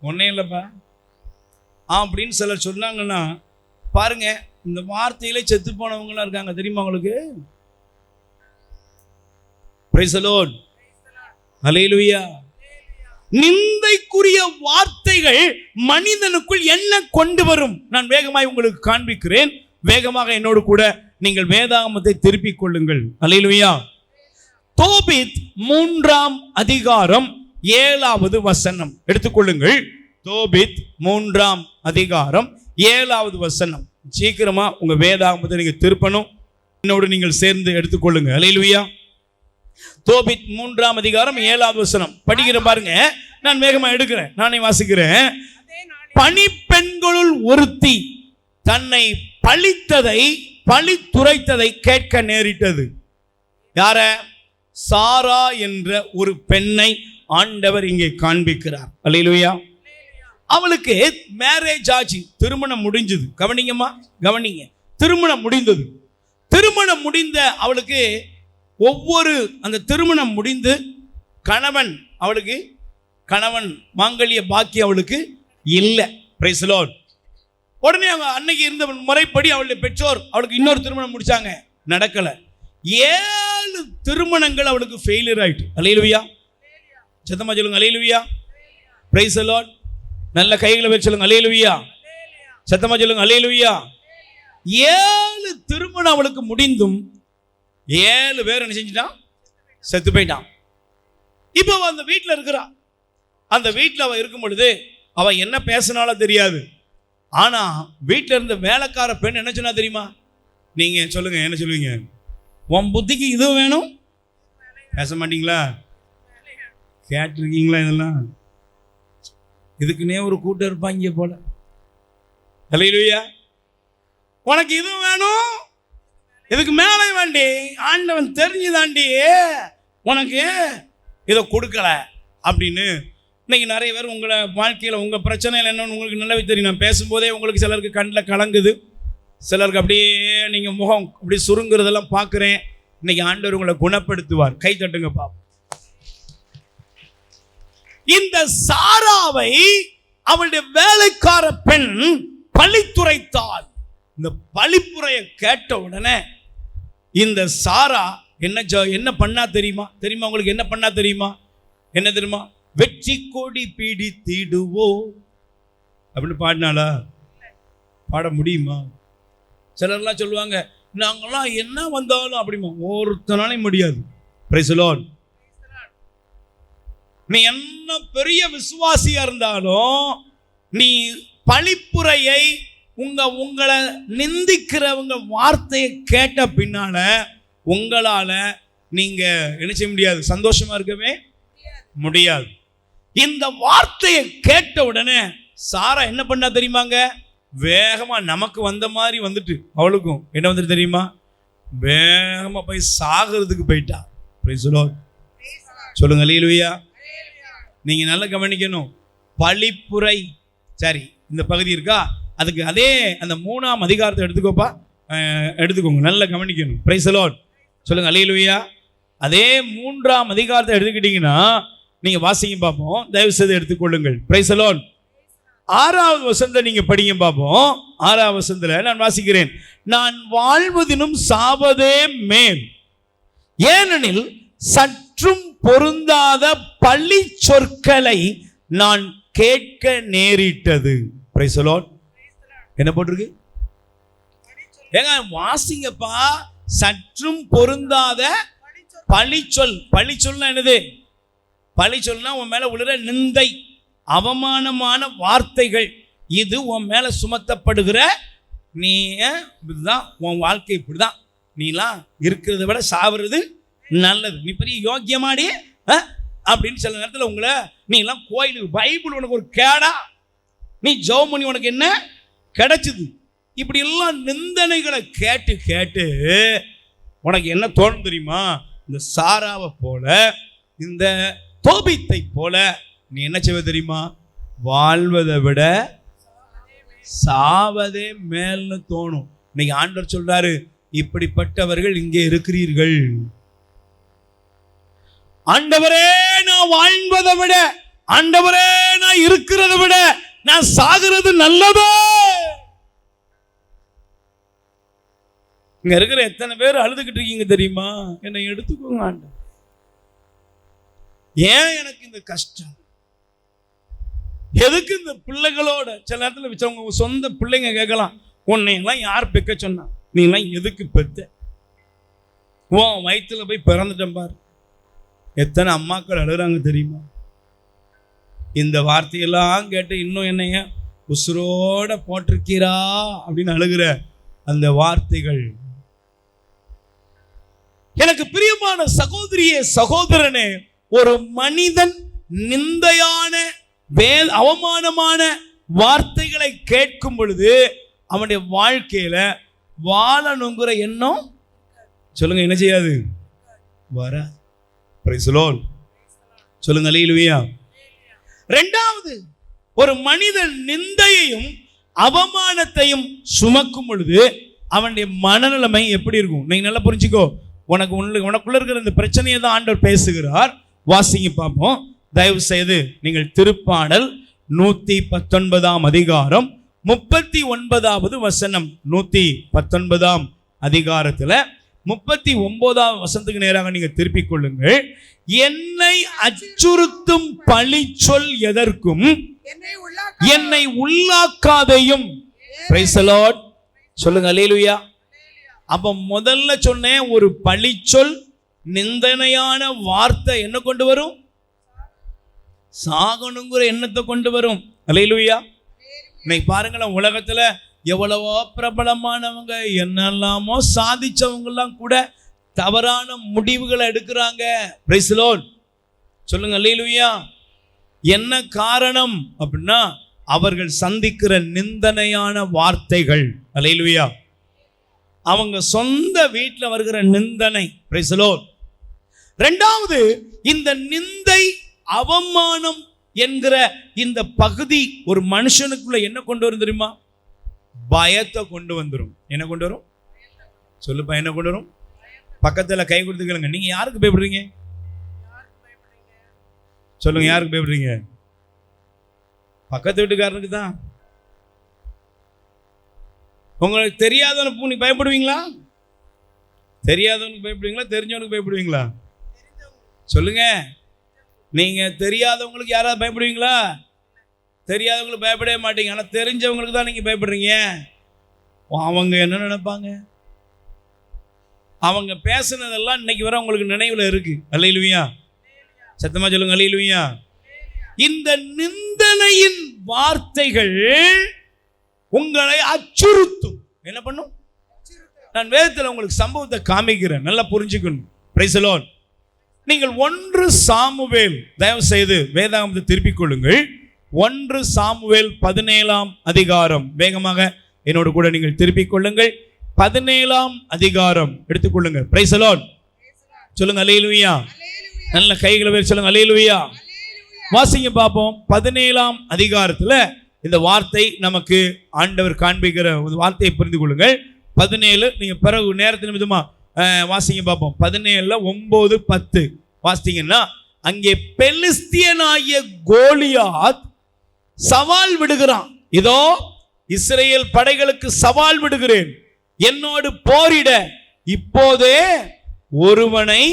ஒன்னே இல்லப்பா அப்படின்னு சிலர் சொன்னாங்கன்னா பாருங்க, இந்த வார்த்தையிலே செத்து போனவங்களாம் இருக்காங்க தெரியுமா உங்களுக்கு? Price the Lord. ஹல்லேலூயா. நிந்தைக்குரிய வார்த்தைகள் மனிதனுக்குள் என்ன கொண்டு வரும்? நான் வேகமாய் உங்களுக்கு காண்பிக்கிறேன். வேகமாக என்னோடு கூட நீங்கள் வேதாகமத்தை திருப்பிக் கொள்ளுங்கள். அல்லேலூயா. தோபித் 3ஆம் அதிகாரம் 7வது வசனம் எடுத்துக்கொள்ளுங்கள். தோபித் 3ஆம் அதிகாரம் 7வது வசனம். சீக்கிரமா உங்க வேதாகமத்தை நீங்க திருப்பணும். என்னோடு நீங்கள் சேர்ந்து எடுத்துக்கொள்ளுங்க. அல்லேலூயா. தோபித் 3ஆம் அதிகாரம் 7வது வசனம் படிக்கிற பாருங்க. நான் வேகமா எடுக்கிறேன், நானே வாசிக்கிறேன். பணிப்பெண்களுள் ஒருத்தி தன்னை பழித்துரைத்ததை கேட்க நேரிட்டது. யார? சாரா என்ற ஒரு பெண்ணை ஆண்டவர் இங்கே காண்பிக்கிறார். அல்லேலூயா. அவளுக்கு மேரேஜ் ஆச்சு, திருமணம் முடிஞ்சது. கவனிங்கம்மா, கவனிங்க. திருமணம் முடிந்தது. திருமணம் முடிந்த அவளுக்கு அந்த திருமணம் முடிந்து கணவன் அவளுக்கு கணவன் மாங்கல்ய பாக்கியம் அவளுக்கு இல்லை. Price the Lord. உடனே அவங்க அன்னைக்கு இருந்த முறைப்படி அவளுடைய பெற்றோர் அவளுக்கு இன்னொரு திருமணம் முடிச்சாங்க, நடக்கல. 7 திருமணங்கள் அவளுக்கு ஃபெயிலியர் ஆயிட்டு. அல்லேலூயா. சத்தமா சொல்லுங்க அல்லேலூயா. Praise the Lord. நல்ல கைகளை வச்சு சொல்லுங்க அல்லேலூயா. சத்தமா சொல்லுங்க அல்லேலூயா. 7 திருமணம் அவளுக்கு முடிந்தும் 7 பேர் என்ன செஞ்சிட்டான்? செத்து போயிட்டான். இப்போ அந்த வீட்டில் இருக்கிறா. அந்த வீட்டில் அவ இருக்கும் பொழுது அவ என்ன பேசினாலும் தெரியாது. ஆனா வீட்டில் இருந்த வேலைக்கார பெண் என்ன சொன்னா தெரியுமா? நீங்க சொல்லுங்க, என்ன சொல்லுவீங்க? உன் புத்திக்கு இது வேணும், பேச மாட்டீங்களா? கேட்டிருக்கீங்களா? இதெல்லாம் இதுக்குன்னே ஒரு கூட்டம் இருப்பாங்க போல. அல்லேலூயா. உனக்கு இது வேணும், இதுக்கு மேலே வேண்டி ஆண்டவன் தெரிஞ்சுதாண்டி உனக்கு இதை கொடுக்கல அப்படின்னு. இன்னைக்கு நிறைய பேர் உங்களை வாழ்க்கையில் உங்கள் பிரச்சனையில் என்னன்னு உங்களுக்கு நல்லாவே தெரியும். நான் பேசும்போதே உங்களுக்கு சிலருக்கு கண்ணில் கலங்குது, சிலருக்கு அப்படியே நீங்கள் முகம் அப்படி சுருங்குறதெல்லாம் பார்க்குறேன். இன்னைக்கு ஆண்டவர் உங்களை குணப்படுத்துவார். கை தட்டுங்க பாப்போம். இந்த சாராவை அவளுடைய வேலைக்கார பெண் பழித்துரைத்தாள். இந்த பழிப்புரையை கேட்ட உடனே இந்த சாரா என்ன பண்ணா தெரியுமா? உங்களுக்கு என்ன பண்ணா தெரியுமா? என்ன தெரியுமா? வெற்றி கொடி பிடித்திடுவோ அப்படின்னு பாடினாளா? பாட முடியுமா? சிலர்லாம் சொல்லுவாங்க, நாங்கெல்லாம் என்ன வந்தாலும் அப்படிமா. ஒருத்தனாலையும் முடியாது. Price the Lord. நீ என்ன பெரிய விசுவாசியா இருந்தாலும் நீ பழிப்புரையை உங்களை நிந்திக்கிறவங்க வார்த்தையை கேட்ட பின்னால உங்களால நீங்க என்ன செய்ய முடியாது? சந்தோஷமா இருக்கவே முடியாது. இந்த வார்த்தையை கேட்ட உடனே சாரா என்ன பண்ணா தெரியுமாங்க? வேகமா நமக்கு வந்த மாதிரி வந்துட்டு அவளுக்கும் என்ன வந்துட்டு தெரியுமா? வேகமா போய் சாகிறதுக்கு போயிட்டா. Price the Lord. சொல்லுங்க அல்லேலூயா. நீங்க நல்லா கவனிக்கணும். பழிப்புரை, சரி, இந்த பகுதி இருக்கா, அதுக்கு அதே அந்த 3ஆம் அதிகாரத்தை எடுத்துக்கோங்க, நல்லா கவனிக்கணும். Price the Lord. சொல்லுங்க அல்லேலூயா. அதே 3ஆம் அதிகாரத்தை எடுத்துக்கிட்டீங்கன்னா நீங்க வாசிங்க பார்ப்போம். தயவு செய்து எடுத்துக்கொள்ளுங்கள். Price the Lord. 6வது வசனத்தை நீங்க படிங்க பார்ப்போம். 6வது வசனத்துல நான் வாசிக்கிறேன். நான் வாழ்வதினும் சாவதே மேல், ஏனெனில் சற்றும் பொருந்தாத பழி சொற்களை நான் கேட்க நேரிட்டது. Price the Lord. என்ன போட்டிருக்கு? ஏங்க வாசிங்கப்பா. சற்றும் பொருந்தாத பழிச்சொல். பழிச்சொல்னா என்னது? பழிச்சொல்னா உன் மேல உள்ள நிந்தை, அவமானமான வார்த்தைகள். இது உன் மேல சுமத்தப்படுகிற, நீ இதுதான் உன் வாழ்க்கை, இப்படிதான் நீலாம் இருக்கிறத விட சாவுறது நல்லது, நீ பெரிய யோக்கியமாடி அப்படின்னு சில நேரத்தில் உங்களை நீ எல்லாம் கோயிலுக்கு பைபிள் உனக்கு ஒரு கேடா, நீ ஜெபம் பண்ணி உனக்கு என்ன கிடைச்சது, இப்படி எல்லாம் நிந்தனைகளை கேட்டு கேட்டு உனக்கு என்ன தோணும் தெரியுமா? இந்த சாராவை போல, இந்த தோபித்தை போல நீ என்ன செய்வ தெரியுமா? வாழ்வதை விட சாவதே மேல்னு தோணும். இன்னைக்கு ஆண்டவர் சொல்றாரு, இப்படிப்பட்டவர்கள் இங்கே இருக்கிறீர்கள். ஆண்டவரே, நான் வாழ்வதை விட, ஆண்டவரே நான் இருக்கிறதை விட நான் சாகிறது நல்லதோ. இங்க இருக்கிற எத்தனை பேர் அழுதுகிட்டு இருக்கீங்க தெரியுமா? என்னை எடுத்துக்கோங்க ஆண்டவர். ஏன் எனக்கு இந்த கஷ்டம்? எதுக்கு இந்த பிள்ளைகளோட? சில நேரத்தில் வச்சவங்க சொந்த பிள்ளைங்க கேட்கலாம், உன்னையெல்லாம் யார் பெக்க சொன்னா? நீ எல்லாம் எதுக்கு பெத்த? உன் வயிற்றுல போய் பிறந்துட்டேன் பாரு. எத்தனை அம்மாக்கள் அழுகிறாங்க தெரியுமா? இந்த வார்த்தையெல்லாம் கேட்டு இன்னும் என்னைய உசுரோட போட்டிருக்கிறா அப்படின்னு அழுகிற அந்த வார்த்தைகள். எனக்கு பிரியமான சகோதரியே, சகோதரனே, ஒரு மனிதன் நிந்தையான அவமானமான வார்த்தைகளை கேட்கும் பொழுது அவனுடைய வாழ்க்கையில வாழணுங்கிற எண்ணம் சொல்லுங்க என்ன செய்யாது? வர. Price the Lord. சொல்லுங்க அல்லேலூயா. இரண்டாவது, ஒரு மனிதன் நிந்தையையும் அவமானத்தையும் சுமக்கும் பொழுது அவனுடைய மனநிலைமை எப்படி இருக்கும்? நீங்க நல்லா புரிஞ்சுக்கோ. உனக்குள்ள இருக்கிற இந்த பிரச்சனையை தான் ஆண்டவர் பேசுகிறார். வாசிங்க பார்ப்போம். தயவு செய்து நீங்கள் திருப்பாடல் 119 அதிகாரம் 39வது வசனம். 119 அதிகாரத்துல 39வது வசனத்துக்கு நேராக நீங்க திருப்பிக் கொள்ளுங்கள். என்னை அச்சுறுத்தும் பழி சொல் எதற்கும் என்னை உள்ளாக்காதையும். Price the Lord. சொல்லுங்க அல்லேலூயா. அப்ப முதல்ல சொன்னேன், ஒரு பழி சொல், நிந்தனையான வார்த்தை என்ன கொண்டு வரும்? சாகணுங்கிற எண்ணத்தை கொண்டு வரும். அல்லேலூயா. இன்னைக்கு பாருங்களேன், உலகத்துல எவ்வளவோ பிரபலமானவங்க, என்னெல்லாமோ சாதிச்சவங்க எல்லாம் கூட தவறான முடிவுகளை எடுக்கிறாங்க. Price the Lord. சொல்லுங்க அல்லேலூயா. என்ன காரணம் அப்படின்னா, அவர்கள் சந்திக்கிற நிந்தனையான வார்த்தைகள். அல்லேலூயா. அவங்க சொந்த வீட்டில் வருகிற நிந்தனை. Price the Lord. இரண்டாவது, இந்த நிந்தை, அவமானம் என்கிற இந்த பகுதி ஒரு மனுஷனுக்குள்ள என்ன கொண்டு வரும் தெரியுமா? பயத்தை கொண்டு வந்துடும். என்ன கொண்டு வரும்? சொல்லுப்பா, என்ன கொண்டு வரும்? பக்கத்துல கை கொடுத்து கேளுங்க, நீங்க யாருக்கு பயப்படுறீங்க? சொல்லுங்க, யாருக்கு பயப்படுறீங்க? பக்கத்து வீட்டுக்காரனுக்கு தான். உங்களுக்கு தெரியாதவனுக்கு நீ பயப்படுவீங்களா? தெரியாதவனுக்கு பயப்படுவீங்களா? தெரிஞ்சவனுக்கு பயப்படுவீங்களா? சொல்லுங்க. நீங்க தெரியாதவங்களுக்கு யாராவது பயப்படுவீங்களா? தெரியாதவங்களுக்கு பயப்படவே மாட்டீங்க. ஆனால் தெரிஞ்சவங்களுக்கு தான் நீங்க பயப்படுறீங்க. அவங்க என்ன நினைப்பாங்க? அவங்க பேசுனதெல்லாம் இன்னைக்கு வர உங்களுக்கு நினைவுல இருக்கு. அல்லேலூயா. சத்தமா சொல்லுங்க அல்லேலூயா. இந்த நிந்தனையின் வார்த்தைகள் உங்களை அச்சுறுத்தும். என்ன பண்ணும்? நான் வேதத்தில் உங்களுக்கு சம்பவத்தை காமிக்கிறேன், நல்லா புரிஞ்சுக்கணும். Price the Lord. நீங்கள் 1 சாமுவேல், தயவு செய்து வேதாகமத்தை திருப்பிக் கொள்ளுங்கள். 1 சாமுவேல் 17 அதிகாரம். வேகமாக என்னோடு கூட நீங்கள் திருப்பிக் கொள்ளுங்கள். 17 அதிகாரம் எடுத்துக்கொள்ளுங்க. Price the Lord. சொல்லுங்க அல்லேலூயா. நல்ல கைகளை வேறு சொல்லுங்க அல்லேலூயா. வாசிங்க பார்ப்போம். 17 அதிகாரத்துல இந்த வார்த்தை நமக்கு ஆண்டவர் காண்பிக்கிற வார்த்தையை புரிந்து கொள்ளுங்கள். 17 நீங்க பிறகு நேரத்தின் விதமா வாசிங்க பார்ப்போம். 17 9 10 வாசிங்கன்னா, அங்கே பெலிஸ்தியனாகிய கோலியாத் சவால் விடுகிறான். இதோ இஸ்ரேல் படைகளுக்கு சவால் விடுகிறேன், என்னோடு போரிட இப்போதே ஒருவனை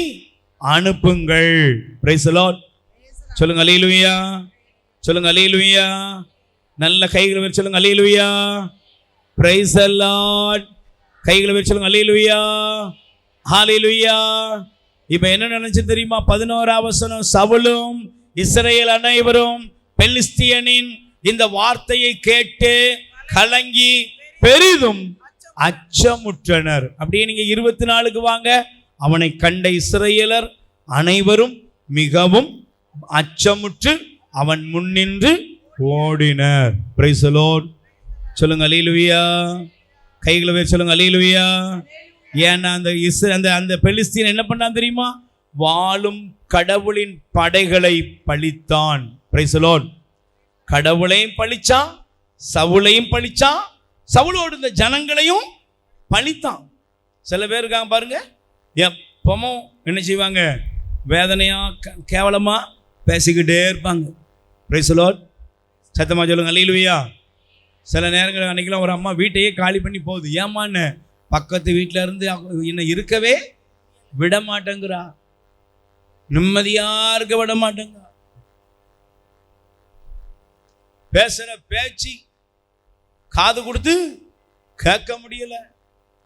அனுப்புங்கள். Price the Lord. சொல்லுங்க அல்லேலூயா. சொல்லுங்க அல்லேலூயா. நல்ல கைகளை வச்சு சொல்லுங்க அல்லேலூயா. Praise the Lord. கைகளை வச்சு சொல்லுங்க அல்லேலூயா. ஹல்லேலூயா. இப்போ என்ன நினைச்சு தெரியுமா? 11 வசனம். சவுலும் இஸ்ரேல் அனைவரும் பெலிஸ்தியனின் இந்த வார்த்தையை கேட்டு கலங்கி பெரிதும் அச்சமுற்றனர். அப்படியே நீங்க 24க்கு வாங்க. அவனை கண்ட இஸ்ரேலர் அனைவரும் மிகவும் அச்சமுற்று அவன் முன்னின்று ஓடினர். Praise the Lord. சொல்லுங்க அல்லேலூயா. கைகளை வேறு சொல்லுங்க அல்லேலூயா. ஏன்னா அந்த பெலிஸ்தீன் என்ன பண்ணான் தெரியுமா? வாழும் கடவுளின் படைகளை பழித்தான். Price the Lord. கடவுளையும் பழிச்சான், சவுலையும் பழிச்சான், சவுலோடு இந்த ஜனங்களையும் பழித்தான். சில பேர் இருக்காங்க பாருங்க, எப்பவும் என்ன செய்வாங்க? வேதனையா கேவலமா பேசிக்கிட்டே இருப்பாங்க. Price the Lord. சத்தமா சொல்லுங்க அல்லேலூயா. சில நேரங்கள் அன்னைக்கெல்லாம் ஒரு அம்மா வீட்டையே காலி பண்ணி போகுது. ஏமான்னு பக்கத்து வீட்டில இருந்து என்ன இருக்கவே விட மாட்டேங்கிறா, நிம்மதியா இருக்க விட மாட்டேங்கிறா. பேசுற பேச்சு காது கொடுத்து கேட்க முடியல,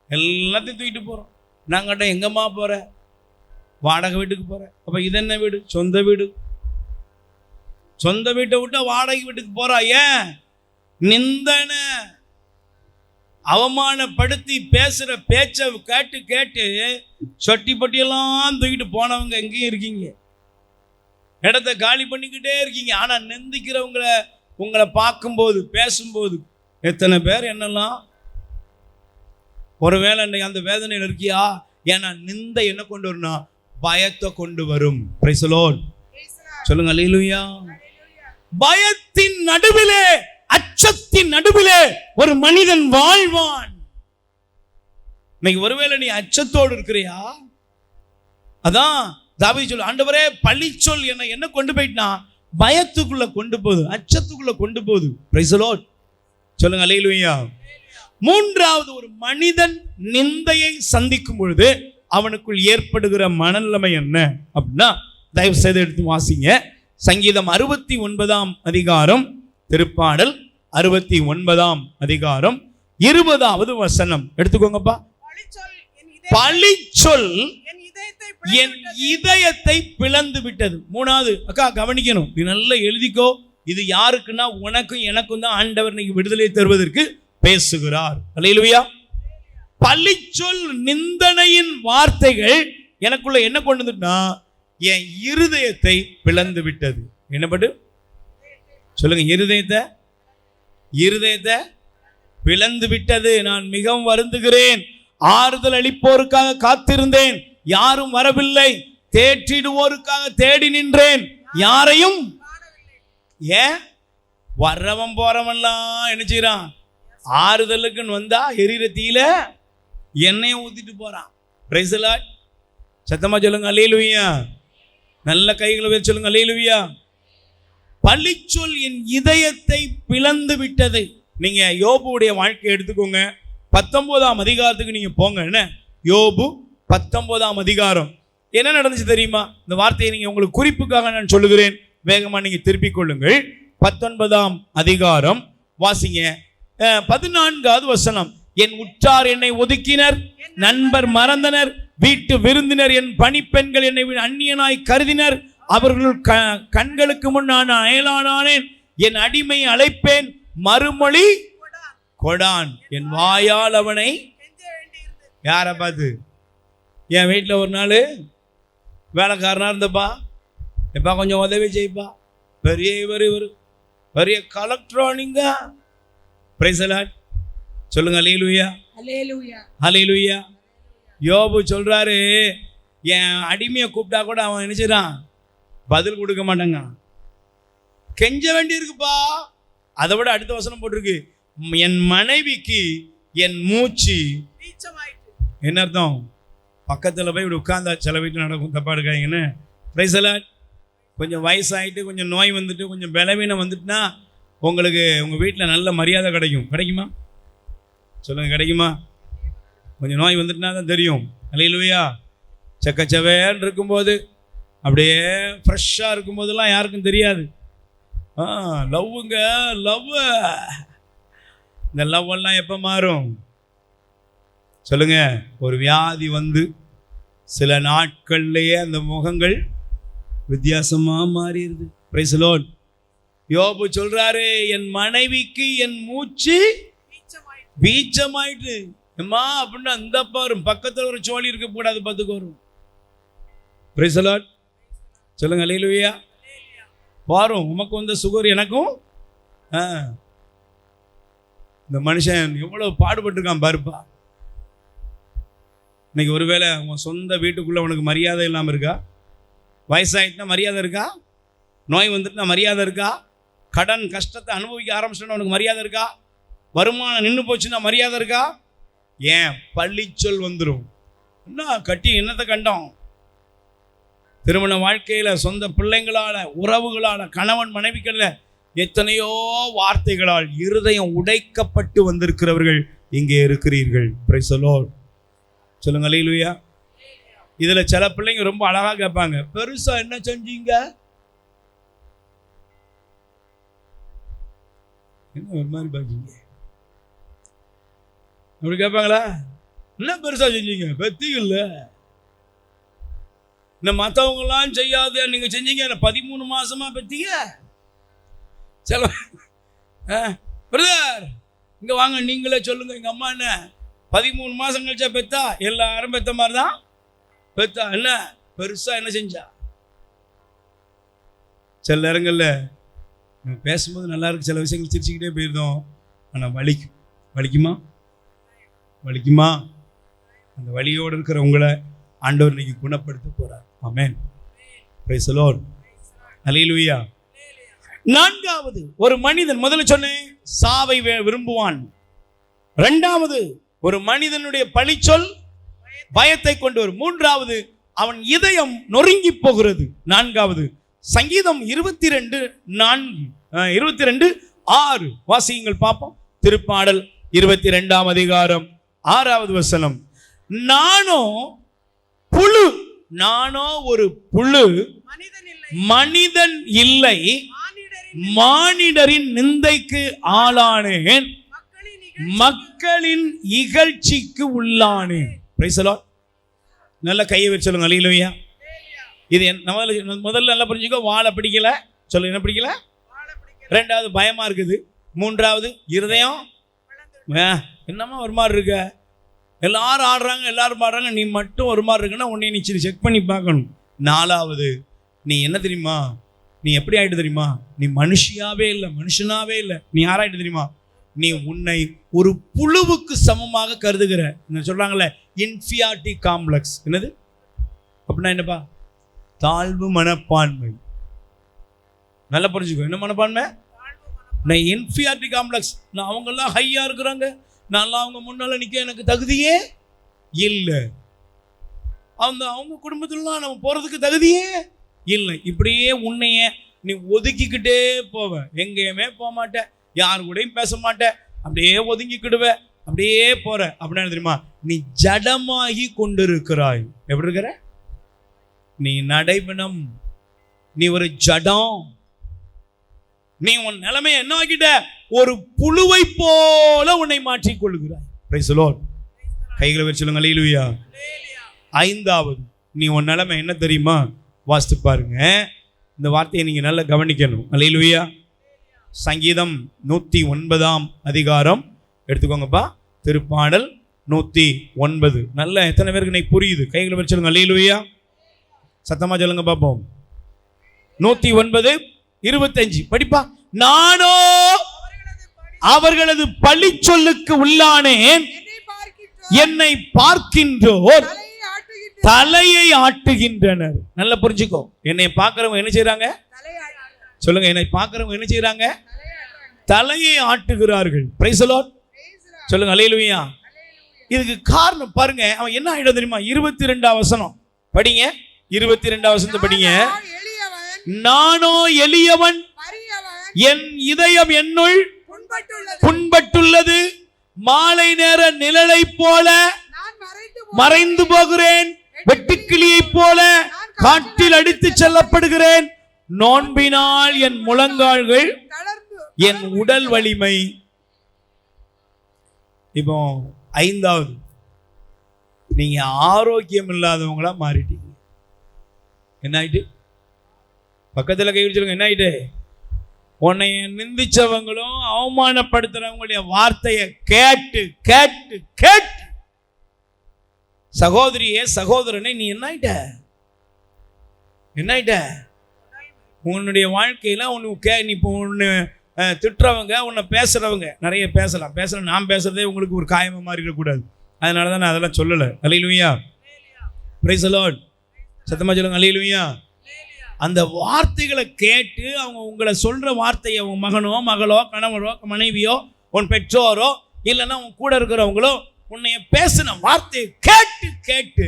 எல்லாத்தையும் தூக்கிட்டு போறோம். நான் கேட்டேன், எங்கம்மா போற? வாடகை வீட்டுக்கு போறேன். அப்ப இது என்ன வீடு? சொந்த வீடு. சொந்த வீட்டை விட்டா வாடகை வீட்டுக்கு போறா. ஏன்? நிந்தனை, அவமானப்படுத்தி பேசுற பேச்ச கேட்டு கேட்டு சொட்டி பட்டியெல்லாம் தூக்கிட்டு போனவங்க எங்கேயும் இருக்கீங்க. இடத்த காலி பண்ணிக்கிட்டே இருக்கீங்க. ஆனா நிந்திக்கிறவங்களை உங்களை பார்க்கும்போது பேசும்போது எத்தனை பேர் என்னெல்லாம் ஒருவேளை அந்த வேதனையில் இருக்கியா? ஏன்னா நிந்தை என்ன கொண்டு வரும்னா பயத்தை கொண்டு வரும். Price the Lord. சொல்லுங்க அல்லேலூயா. பயத்தின் நடுவிலே, அச்சத்தின் நடுவிலே ஒரு மனிதன் வாழ்வான். இன்னைக்கு ஒருவேளை நீ அச்சத்தோடு இருக்கிறியா? அதான் தாவீது சொல்ல, ஆண்டவரே பழிச்சொல் என்ன கொண்டு போயிட்டா, பயத்துக்குள்ள கொண்டு போகுது, அச்சத்துக்குள்ள கொண்டு போகுது. Price the Lord. சொல்லுங்க அல்லேலூயா. மூன்றாவது, ஒரு மனிதன் நிந்தையை சந்திக்கும் பொழுது அவனுக்குள் ஏற்படுகிற மனநிலைமை என்ன அப்படின்னா, தயவு செய்து எடுத்து வாசிங்க. சங்கீதம் 69 அதிகாரம், திருப்பாடல் 69 அதிகாரம் 20வது வசனம் எடுத்துக்கோங்கப்பா. பழிச்சொல் என் இதயத்தை பிளந்து விட்டது. மூணாவது, அக்கா கவனிக்கணும், நீ நல்லா எழுதிக்கோ. இது யாருக்குன்னா உனக்கும் எனக்கும் தான் ஆண்டவர் இன்னைக்கு விடுதலை தருவதற்கு பேசுகிறார். அல்லேலூயா. பழிச்சொல், நிந்தனையின் வார்த்தைகள் எனக்குள்ள என்ன கொண்டு வந்துட்டா, என் இருதயத்தை பிளந்து விட்டது. என்னப்பட்டு சொல்லுங்க, இருதயத்தை பிளந்து விட்டது. நான் மிகவும் வருந்துகிறேன். ஆறுதல் அளிப்போருக்காக காத்திருந்தேன், யாரும் வரவில்லை. தேற்றிடுவோருக்காக தேடி நின்றேன், யாரையும். ஏன் வர்றவன் போறவன்லாம் என்ன செய்யறான், ஆறுதலுக்குன்னு வந்தா எரியிற தீயில எண்ணெயை ஊத்திட்டு போறான். Price the Lord. சத்தமா சொல்லுங்க அல்லேலூயா. நல்ல கைகளை வச்சு சொல்லுங்க அல்லேலூயா. பழிச்சொல் என் இதயத்தை பிளந்து விட்டது. நீங்க யோபுடைய வாழ்க்கையை எடுத்துக்கோங்க. 19 அதிகாரத்துக்கு நீங்க போங்க. என்ன யோபு 19 அதிகாரம் என்ன நடந்துச்சு தெரியுமா? இந்த வார்த்தையை நீங்க உங்களுக்கு குறிப்புக்காக நான் சொல்லுகிறேன், வேகமா நீங்க திருப்பிக் கொள்ளுங்கள். 19 அதிகாரம் வாசிங்க. 14வது வசனம். என் உற்றார் என்னை ஒதுக்கினர், நண்பர் மறந்தனர், வீட்டு விருந்தினர் என் பணிப்பெண்கள் என்னை அந்நியனாய் கருதினர். அவர்கள் கண்களுக்கு முன் நான் அயலானானேன். என் அடிமையை அழைப்பேன், மறுமொழி கொடான். என் வாயால் அவனை யாரை பார்த்து? என் வீட்டில் ஒரு நாள் வேலைக்காரனா இருந்தப்பா, எப்பா கொஞ்சம் உதவி செய்ப்பா, பெரிய இவர் பெரிய கலெக்டரானிங்க. Price the Lord. சொல்லுங்க அல்லேலூயா. அல்லேலூயா. யோபு சொல்றாரு, என் அடிமையை கூப்பிட்டா கூட அவன் நினைச்சிடான், பதில் கொடுக்க மாட்டாங்க, கெஞ்ச வேண்டி இருக்குப்பா. அதை விட அடுத்த வசனம் போட்டிருக்கு, என் மனைவிக்கு என் மூச்சு. என்ன அர்த்தம்? பக்கத்தில் போய் இப்படி உட்கார்ந்தா சில வீட்டில் நடக்கும், தப்பா இருக்காங்கன்னு. Price the Lord. கொஞ்சம் வயசாகிட்டு, கொஞ்சம் நோய் வந்துட்டு, கொஞ்சம் பலவீனம் வந்துட்டுனா உங்களுக்கு உங்கள் வீட்டில் நல்ல மரியாதை கிடைக்குமா? சொல்லுங்க, கிடைக்குமா? கொஞ்சம் நோய் வந்துட்டுனா தான் தெரியும். அல்லேலூயா. செக்கச்சவேன்னு இருக்கும்போது, அப்படியே ஃப்ரெஷ்ஷாக இருக்கும்போதெல்லாம் யாருக்கும் தெரியாது. லவ்வுங்க, லவ். இந்த லவ் எல்லாம் எப்போ மாறும் சொல்லுங்க? ஒரு வியாதி வந்து சில நாட்கள்லேயே அந்த முகங்கள் வித்தியாசமாக மாறிடுது. Price the Lord. யோபு சொல்றாரு, என் மனைவிக்கு என் மூச்சு பீச்சமாயிட்டு. அம்மா அப்படின்னா அந்த பாரு, பக்கத்தில் ஒரு சோழி இருக்க கூடாது, பார்த்துக்கு வரும். Price the Lord. சொல்லுங்க அல்லேலூயா. பாரும், உமக்கு வந்த சுகர் எனக்கும். இந்த மனுஷன் எவ்வளவு பாடுபட்டிருக்கான் பாருப்பா. இன்னைக்கு ஒருவேளை உன் சொந்த வீட்டுக்குள்ள உனக்கு மரியாதை இல்லாமல் இருக்கா? வயசாயிட்டுனா மரியாதை இருக்கா? நோய் வந்துட்டுனா மரியாதை இருக்கா? கடன் கஷ்டத்தை அனுபவிக்க ஆரம்பிச்சுன்னா உனக்கு மரியாதை இருக்கா? வருமானம் நின்று போச்சுன்னா மரியாதை இருக்கா? ஏன் பழிச்சொல் வந்துடும். என்ன கட்டி என்னத்தை கண்டோம்? திருமண வாழ்க்கையில் சொந்த பிள்ளைங்களால், உறவுகளால், கணவன் மனைவிகளில் எத்தனையோ வார்த்தைகளால் இருதயம் உடைக்கப்பட்டு வந்திருக்கிறவர்கள் இங்கே இருக்கிறீர்கள். Price the Lord. சொல்லுங்க அல்லேலூயா. இதில் சில பிள்ளைங்க ரொம்ப அழகாக கேட்பாங்க, பெருசா என்ன செஞ்சீங்க? என்ன ஒரு மாதிரி பாக்கீங்க? அப்படி கேட்பாங்களா? என்ன பெருசா செஞ்சீங்க? பெத்தீங்கல்ல. இந்த மற்றவங்களாம் செய்யாத நீங்க செஞ்சீங்க, 13 மாசமா பெத்தீங்க. சில பிரதர் இங்க வாங்க, நீங்களே சொல்லுங்க, எங்க அம்மா என்ன 13 மாசம் கழிச்சா பெத்தா? எல்லாரும் பெத்த மாதிரி தான் பெத்தா. என்ன பெருசா என்ன செஞ்சா? சில நேரங்கள்ல பேசும்போது நல்லா இருக்கு, சில விஷயங்கள் சிரிச்சுக்கிட்டே போயிருந்தோம், ஆனால் வலிக்குமா? அந்த வலியோடு இருக்கிற உங்களை ஆண்டவர் இன்னைக்கு குணப்படுத்த போறார். ஆமென். Praise the Lord. அல்லேலூயா. நான்காவது, ஒரு மனிதன், முதல்ல சொன்னேன் சாவை விரும்புவான். இரண்டாவது, ஒரு மனிதனுடைய பழிச்சொல் பயத்தை கொண்டு வரும். மூன்றாவது, அவன் இதயம் நொறுங்கி போகிறது. 4வது சங்கீதம் 22:6 வாசியுங்கள் பார்ப்போம். திருப்பாடல் 22ஆம் அதிகாரம் 6வது வசனம். நானோ ஒரு புழு, மனிதன் இல்லை, மானிடரின் நிந்தைக்கு ஆளானேன், மக்களின் இகழ்ச்சிக்கு உள்ளானேன். Price the Lord. நல்ல கையை வச்சு சொல்லுங்க அல்லேலூயா. இது முதல்ல நல்லா புரிஞ்சுக்கோ. வாழை பிடிக்கல சொல்லு, என்ன பிடிக்கல? 2வது பயமா இருக்குது. 3வது இருதயம் என்னமா ஒரு மாதிரி இருக்க. எல்லாரும் ஆடுறாங்க, எல்லாரும் பாடுறாங்க, நீ மட்டும் ஒரு மாதிரி இருக்குன்னா உன்னை நீ செக் பண்ணி பார்க்கணும். 4வது நீ என்ன தெரியுமா, நீ எப்படி ஆயிட்டு தெரியுமா, நீ மனுஷனாவே இல்லை. நீ யாராயிட்டு தெரியுமா, நீ உன்னை ஒரு புழுவுக்கு சமமாக கருதுகிற. சொல்றாங்களே இன்ஃபியாரிட்டி காம்ப்ளெக்ஸ். என்னது அப்படின்னா என்னப்பா? தாழ்வு மனப்பான்மை. நல்லா புரிஞ்சுக்கோ. என்ன மனப்பான்மை? நான் இன்ஃபியாரிட்டி காம்ப்ளெக்ஸ். நான் அவங்கெல்லாம் ஹையா இருக்கிறாங்க, நான் அவங்க முன்னால நிற்க எனக்கு தகுதியே இல்லை, அவங்க குடும்பத்துலாம் நம்ம போறதுக்கு தகுதியே இல்லை. இப்படியே உன்னைய நீ ஒதுக்கிக்கிட்டே போவ, எங்கேயுமே போக மாட்டேன், யாரு கூடயும் பேச மாட்டேன், அப்படியே ஒதுங்கிக்கிடுவ, அப்படியே போற. அப்படின்னா தெரியுமா, நீ ஜடமாகி கொண்டிருக்கிறாய். எப்படி இருக்கிற நீ? நடைபெணம். நீ ஒரு ஜடம். நீ உன் நிலைமையை என்ன ஆக்கிட்ட? ஒரு புழுவை போல உன்னை மாற்றிக் கொள்கிறாய். Praise the Lord. கைகளை வச்சு சொல்லுங்க அல்லேலூயா. 5வது நீ உன் நிலைமை என்ன தெரியுமா? வாசித்து பாருங்க. இந்த வார்த்தையை நீங்க நல்லா கவனிக்கணும். அல்லேலூயா. சங்கீதம் 109ஆம் அதிகாரம் எடுத்துக்கோங்கப்பா. திருப்பாடல் 109. நல்ல எத்தனை பேருக்கு நீ புரியுது? கைகளை வச்சு சொல்லுங்க அல்லேலூயா. சத்தமா சொல்லுங்க பாப்போம். 109:25 படிப்பா. நானோ அவர்களது பழி சொல்லுக்கு உள்ளானேன், என்னை பார்க்கின்றோர் தலையை ஆட்டுகின்றனர். நல்லா புரிஞ்சுக்கோ. என்னை பார்க்கிறவங்க என்ன செய்யறாங்க? சொல்லுங்க. என்னை பார்க்கிறவங்க என்ன செய்யறாங்க? தலையை ஆட்டுகிறார்கள். Price the Lord. சொல்லுங்க அல்லேலூயா. இதுக்கு காரணம் பாருங்க, அவன் என்ன ஆயிடும் தெரியுமா? 22ஆம் வசனம் படிங்க. 22ஆம் வசனத்தை படிங்க. நானோ எளியவன், என் இதயம் என்னுள் புண்பட்டுள்ளது, மாலை நேர நிழலை போல மறைந்து போகிறேன், வெட்டுக்கிளியை போல காட்டில் அடித்து செல்லப்படுகிறேன், நோன்பினால் என் முழங்கால்கள், என் உடல் வலிமை. இப்போ 5வது நீங்க ஆரோக்கியம் இல்லாதவங்களா மாறிட்டீங்க. என்ன ஆயிட்டு? பக்கத்துல கை வச்சிருங்க. என்ன ஆயிட்டு? உன்னை நிந்திச்சவங்களும் அவமானப்படுத்துறவங்களுடைய வார்த்தையை கேட்டு கேட்டு கேட்டு சகோதரியே சகோதரனை நீ என்ன ஆயிட்ட? உன்னுடைய வாழ்க்கையில நீ இப்போ உன்னை திட்டுறவங்க, உன்னை பேசுறவங்க நிறைய பேசலாம். நான் பேசுறதே உங்களுக்கு ஒரு காயமா மாறிடக்கூடாது, அதனால தான் நான் அதெல்லாம் சொல்லலை. அல்லேலூயா. Praise the Lord. சத்தமா சொல்லுங்க அல்லேலூயா. அந்த வார்த்தைகளை கேட்டு அவங்க உங்களை சொல்ற வார்த்தையை உன் மகனோ மகளோ கணவரோ மனைவியோ உன் பெற்றோரோ இல்லைன்னா உன் கூட இருக்கிறவங்களோ உன்னைய பேசின வார்த்தையை கேட்டு கேட்டு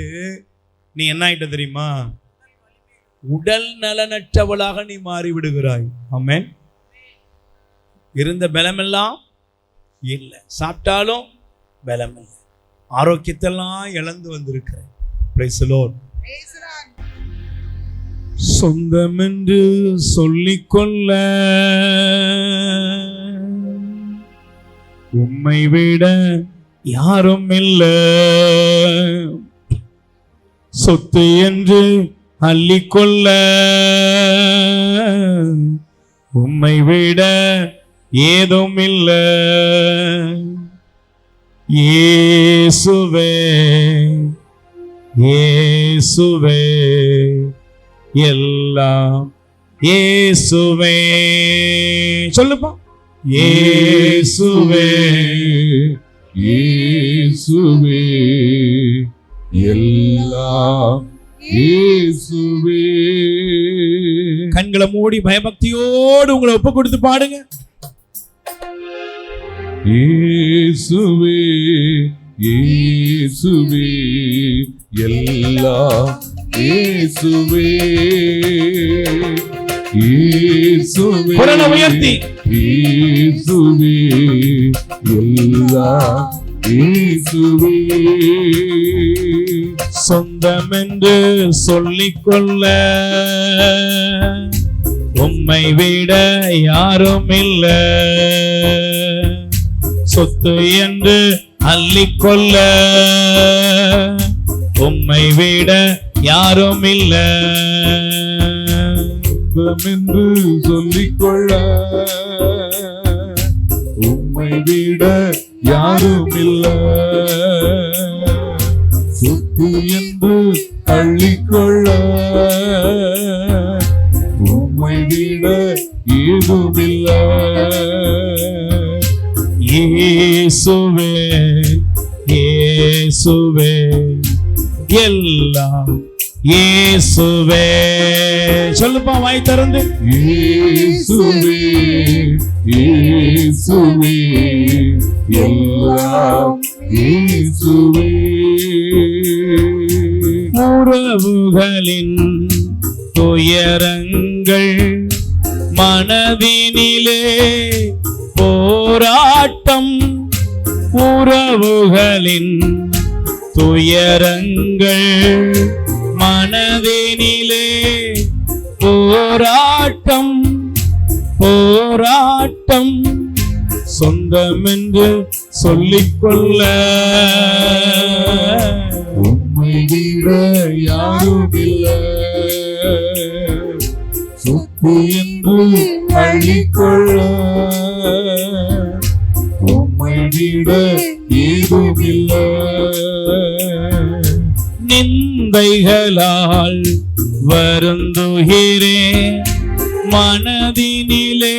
நீ என்ன ஆயிட்ட தெரியுமா? உடல் நலனற்றவளாக நீ மாறி விடுகிறாய். ஆமென். இருந்த பலமெல்லாம் இல்லை, சாப்பிட்டாலும் பலம் இல்லை, ஆரோக்கியத்தெல்லாம் இழந்து வந்திருக்கிறேன். Price the Lord. சொந்தம் என்று சொல்லிக்கொள்ள உம்மை விட யாரும் இல்லை, சொத்து என்று அள்ளிக்கொள்ள உம்மை விட ஏதும் இல்லை. இயேசுவே இயேசுவே எல்லாம் இயேசுவே. சொல்லுப்பா. இயேசுவே இயேசுவே எல்லாம் இயேசுவே. கண்களை மூடி பயபக்தியோடு உங்களை ஒப்பு கொடுத்து பாடுங்க. இயேசுவே இயேசுவே எல்லாம் இயேசுவே இயேசுவே குரலை உயர்த்தி இயேசுவே எல்லாம் இயேசுவே. சொந்தம் என்று சொல்லிக்கொள்ள உம்மை விட யாரும் இல்ல, சொத்து என்று அள்ளிக்கொள்ள உம்மை விட யாரும் இல்ல, என்று சொல்லிக்கொள்ள உம்மை விட யாரும் இல்ல, சொத்து என்று அள்ளிக்கொள்ள உம்மை விட ஏதுமில்ல. இயேசுவே இயேசுவே எல்லாம் இயேசுவே. சொல்லுப்பா வாய் திறந்து. இயேசுவே இயேசுவே எல்லாம் இயேசுவே. உறவுகளின் துயரங்கள் மனதினிலே போராட்டம், உறவுகளின் துயரங்கள் மனதினிலே போராட்டம் போராட்டம், சொந்தம் என்று சொல்லிக்கொள்ள உம்மை விட யாரும் இல்ல, சொத்து என்று அள்ளிக்கொள்ள உம்மை விட ஏதுமில்ல. நிந்தைகளால் வருந்துகிறேன், மனதினிலே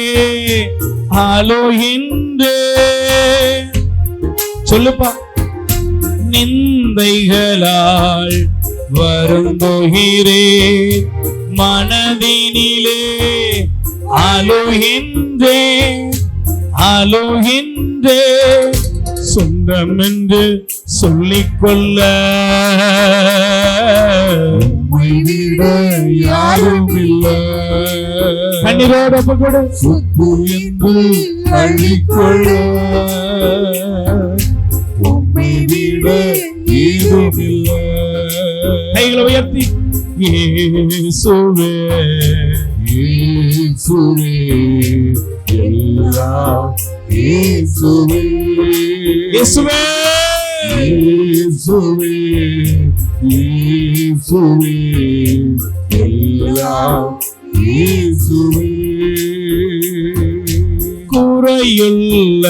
அழுகின்றேன். சொல்லுப்பா. நிந்தைகளால் வருந்துகிறேன், மனதினிலே அழுகின்றேன் அழுகின்றேன், சொந்தம் என்று சொல்லிக்கொள்ள உம்மை விட யாரும் இல்ல, கண்ணீரோட கூட சொத்து என்று அள்ளிக்கொள்ள உம்மை விட ஏதுமில்ல. கைகளை உயர்த்தி. இயேசுவே இயேசுவே எல்லாம் இயேசுவே இயேசுவே இயேசுவே இயேசுவே எல்லாம் இயேசுவே. குறையுள்ள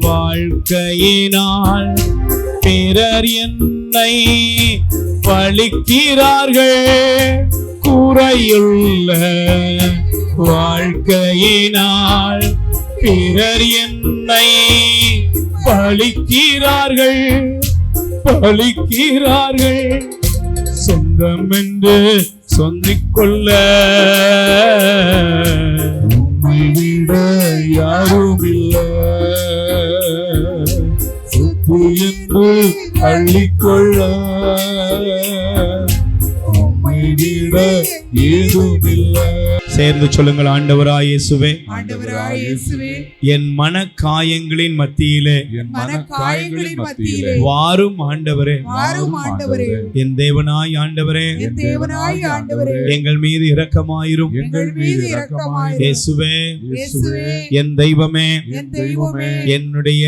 வாழ்க்கையினால் பிறர் என்னை பழிக்கிறார்கள், குறையுள்ள வாழ்க்கையினால் பிறர் என்னை பழிக்கிறார்கள் பழிக்கிறார்கள், சொந்தம் என்று சொல்லிக்கொள்ள உம்மை விட யாரும் இல்ல, சொத்து என்று அள்ளிக்கொள்ள உம்மை விட ஏதுமில்ல. சேர்ந்து சொல்லுங்கள். ஆண்டவராய் இயேசுவே, ஆண்டவராய் இயேசுவே, என் மனக்காயங்களின் மத்தியிலே என் மனக்காயங்களின் மத்தியிலே வாரும் ஆண்டவரே, வாரும் ஆண்டவரே, என் தேவனாய் ஆண்டவரே, என் தேவனாய் ஆண்டவரே, எங்கள் மீது இரக்கமாயிரும். எங்கள் மீது இரக்கமாயிரும். இயேசுவே இயேசுவே, என் தெய்வமே, என் தெய்வமே, என்னுடைய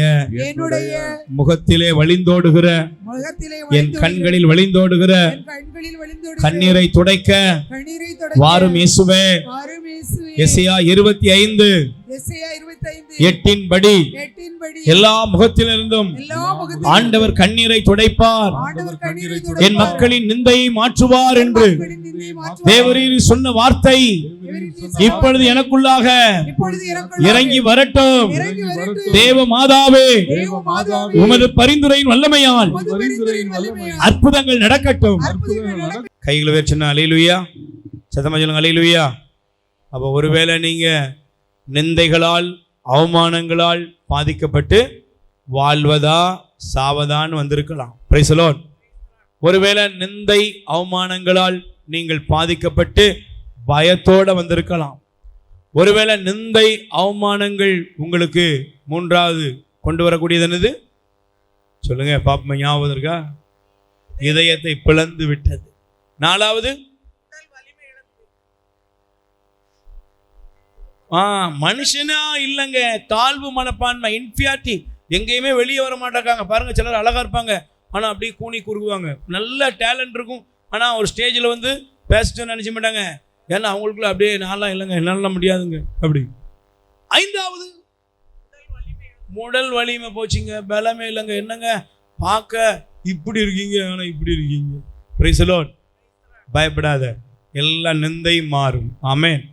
என்னுடைய முகத்திலே வழிந்தோடுகிற, முகத்திலே என் கண்களில் வழிந்தோடுகிற என் கண்களில் வழிந்தோடுகிற கண்ணீரை துடைக்க கண்ணீரை தொடக்க வாரும் இயேசுவே. வாரும் இயேசுவே. எசையா 25 எசேயா 25 8 படி எட்டின்படி எல்லா முகத்திலிருந்தும் எல்லா முகத்திலும் ஆண்டவர் கண்ணீரை துடைப்பார், ஆண்டவர் கண்ணீரை என் துடைப்பார், மக்களின் நிந்தையை மாற்றுவார் என்று மக்களின் நிந்தையை மாற்றுவார். தேவரீர் சொன்ன வார்த்தை இப்பொழுது எனக்குள்ளாக இப்பொழுது எனக்குள்ளாக இறங்கி வரட்டும். இறங்கி வரட்டும். தேவ மாதாவே, தேவ மாதாவே, உமது பரிந்துரையின் வல்லமையால் உமது பரிந்துரையின் வல்லமையால் அற்புதங்கள் நடக்கட்டும். அற்புதங்கள் நடக்க கைகளை வச்சுன்னா அல்லேலூயா, சத்தமா சொல்லுங்க அல்லேலூயா. அப்போ ஒருவேளை நீங்க நிந்தைகளால் அவமானங்களால் பாதிக்கப்பட்டு வாழ்வதா சாவதான்னு வந்திருக்கலாம். Price the Lord. ஒருவேளை நிந்தை அவமானங்களால் நீங்கள் பாதிக்கப்பட்டு பயத்தோட வந்திருக்கலாம். ஒருவேளை நிந்தை அவமானங்கள் உங்களுக்கு மூன்றாவது கொண்டு வரக்கூடியது என்னது சொல்லுங்க பாப்பா, ஞாபகம் இருக்கா? இதயத்தை பிளந்து விட்டது. நாலாவது மனுஷனா இல்லைங்க, தாழ்வு மனப்பான்மை, இன்ஃபியாரிட்டி. எங்கேயுமே வெளியே வர மாட்டாங்க பாருங்க. சிலர் அழகா இருப்பாங்க, ஆனா அப்படியே கூனி குறுகுவாங்க. நல்ல டேலண்ட் இருக்கும், ஆனா ஒரு ஸ்டேஜில் வந்து பேசிட்டு நினைச்ச மாட்டாங்க. ஏன்னா அவங்களுக்குள்ள அப்படியே நான்லாம் இல்லைங்க, என்னால முடியாதுங்க அப்படி. ஐந்தாவது உடல் வலிமை போச்சுங்க, பலமே இல்லைங்க. என்னங்க பார்க்க இப்படி இருக்கீங்க, ஆனா இப்படி இருக்கீங்க. Price the Lord. பயப்படாத, எல்லா நிந்தை மாறும். ஆமென்.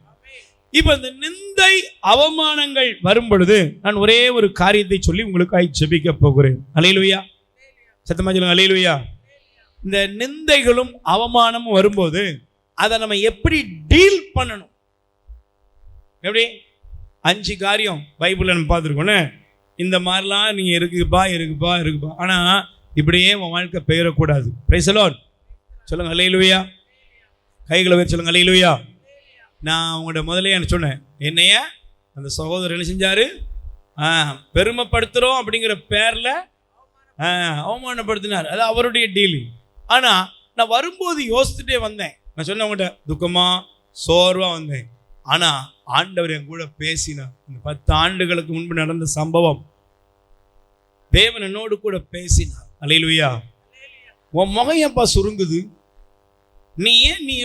இப்ப இந்த நிந்தை அவமானங்கள் வரும் பொழுது நான் ஒரே ஒரு காரியத்தை சொல்லி உங்களுக்காக ஜெபிக்க போகிறேன். அல்லேலூயா. சத்தமா சொல்லுங்க அல்லேலூயா. இந்த நிந்தைகளும் அவமானமும் வரும்போது அதை நம்ம எப்படி டீல் பண்ணணும்? எப்படி? 5 காரியம் பைபிள்ல நம்ம பார்த்துருக்கோன்னு. இந்த மாதிரிலாம் நீங்க இருக்குப்பா. ஆனா இப்படியே உன் வாழ்க்கை பெயரக்கூடாது. Price the Lord. சொல்லுங்க அல்லேலூயா. கைகளை வச்சு சொல்லுங்க அல்லேலூயா. நான் உங்கள்கிட்ட முதலே சொன்னேன், என்னைய அந்த சகோதரர் என்ன செஞ்சாரு? பெருமைப்படுத்துகிறோம் அப்படிங்கிற பேரில் அவமானப்படுத்தினார். அது அவருடைய டீலிங். ஆனால் நான் வரும்போது யோசிச்சுட்டே வந்தேன். நான் சொன்ன உங்கள்கிட்ட துக்கமாக சோர்வாக வந்தேன். ஆனால் ஆண்டவர் என் கூட பேசினார். இந்த 10 ஆண்டுகளுக்கு முன்பு நடந்த சம்பவம், தேவன் என்னோடு கூட பேசினார். அல்லேலூயா. உன் முகம் ஏன்பா சுருங்குது? நீ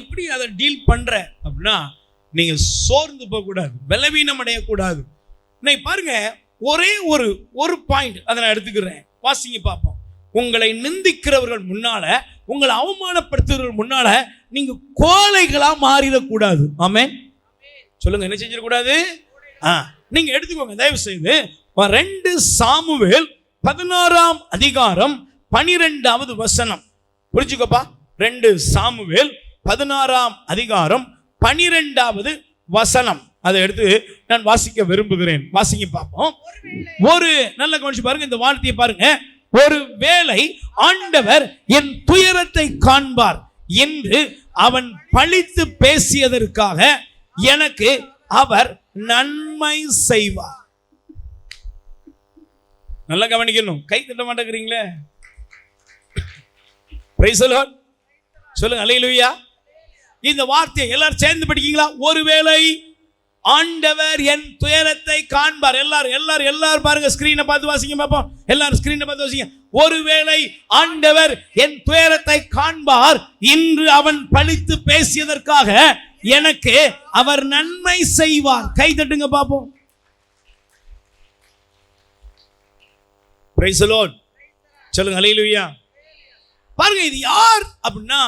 எப்படி அதை டீல் பண்ற அப்படின்னா, நீங்க சோர்ந்து போகக்கூடாது, பலவீனம் அடையக்கூடாது. இன்னைக்கு பாருங்க, ஒரே ஒரு பாயிண்ட் அதை நான் எடுத்துக்கிறேன். வாசிங்க பார்ப்போம். உங்களை நிந்திக்கிறவர்கள் முன்னால, உங்களை அவமானப்படுத்துறவர்கள் முன்னால நீங்க கோழைகளா மாறிடக்கூடாது. ஆமென். சொல்லுங்க, என்ன செஞ்சிடக்கூடாது? நீங்க எடுத்துக்கோங்க தயவு செய்து 2 சாமுவேல் 16ஆம் அதிகாரம் 12வது வசனம். புரிஞ்சுக்கப்பா. 2 சாமுவேல் 16ஆம் அதிகாரம் 12வது வசனம். அதை எடுத்து நான் வாசிக்க விரும்புகிறேன். வாசிக்க பார்ப்போம். ஒரு நல்ல கவனிச்சு பாருங்க, இந்த வார்த்தையை பாருங்க. ஒருவேளை ஆண்டவர் என் துயரத்தை காண்பார் என்று அவன் பழித்து பேசியதற்காக எனக்கு அவர் நன்மை செய்வார். நல்லா கவனிக்கணும். கை தட்ட மாட்டேங்கிறீங்களே. Price the Lord. சொல்லுங்க அல்லேலூயா. இந்த வார்த்தையை எல்லாரும் சேர்ந்து படிக்கீங்களா? ஒருவேளை ஆண்டவர் என் துயரத்தை காண்பார். எல்லாரும் பாருங்க, ஸ்கிரீனை பார்த்து வாசிங்க பாப்போம். எல்லாரும் ஸ்கிரீனை பார்த்து வாசிங்க. ஒருவேளை ஆண்டவர் என் துயரத்தை காண்பார் இன்று அவன் பழித்து பேசியதற்காக எனக்கு அவர் நன்மை செய்வார். கை தட்டுங்க பாப்போம். Price the Lord. சொல்லுங்க அல்லேலூயா. பாருங்க, இது யார் அப்படின்னா,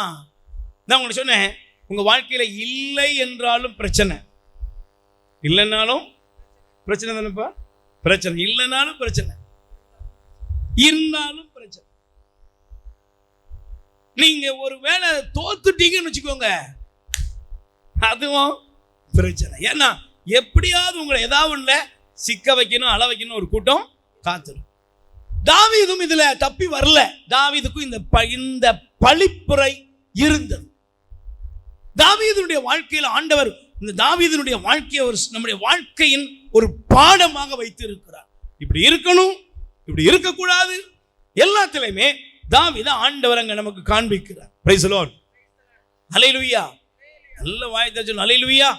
நான் உங்களுக்கு சொன்னேன், உங்க வாழ்க்கையில இல்லை என்றாலும் பிரச்சனை, இல்லைன்னாலும் பிரச்சனை தானேப்பா. பிரச்சனை இல்லைனாலும் பிரச்சனை, இருந்தாலும் பிரச்சனை. நீங்க ஒரு வேளை தோத்துட்டீங்கன்னு வச்சுக்கோங்க, அதுவும் பிரச்சனை. ஏன்னா எப்படியாவது உங்களை ஏதாவது ஒண்ணுல சிக்க வைக்கணும், அள வைக்கணும் ஒரு கூட்டம் காத்துரும். தாவீதும் இதுல தப்பி வரல. தாவீதுக்கும் இந்த பழிப்புரை இருந்தது. தாவீதுடைய வாழ்க்கையில் ஆண்டவர் இந்த தாவீதுடைய வாழ்க்கையை நம்முடைய வாழ்க்கையின் ஒரு பாடமாக வைத்து இருக்கிறார். இப்படி இருக்கணும், இப்படி இருக்கக்கூடாது, எல்லாத்திலையுமே தாவீதை ஆண்டவர் அங்க நமக்கு காண்பிக்கிறார். Praise the Lord. அல்லேலூயா. நல்ல வாய்த்த சொல்லுங்க அல்லேலூயா.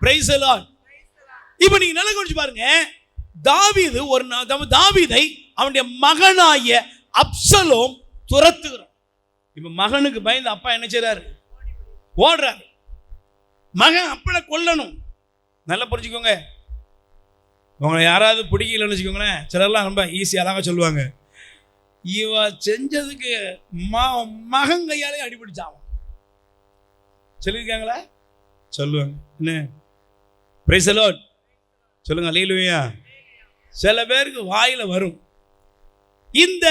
Praise the Lord. இப்போ நீங்க நல்லா கவனிச்சு பாருங்க. தாவீதை அவனுடைய மகனாகிய அப்சலோம் துரத்துகிறான். இப்ப மகனுக்கு பயந்து அப்பா என்ன செய்றாரு? ஓடுறாரு. மகன் அப்பளை கொல்லணும். நல்லா புரிஞ்சுக்கோங்க. உங்களை யாராவது பிடிக்கலன்னு வச்சுக்கோங்களேன், சிலர்லாம் ரொம்ப ஈஸியாக அழகாக சொல்லுவாங்க, இவ செஞ்சதுக்கு மகன் கையாலே அடிபிடிச்சான் சொல்லியிருக்காங்களா? சொல்லுவாங்க. என்ன? Price the Lord. சொல்லுங்க அல்லேலூயா. சில பேருக்கு வாயில வரும். இந்த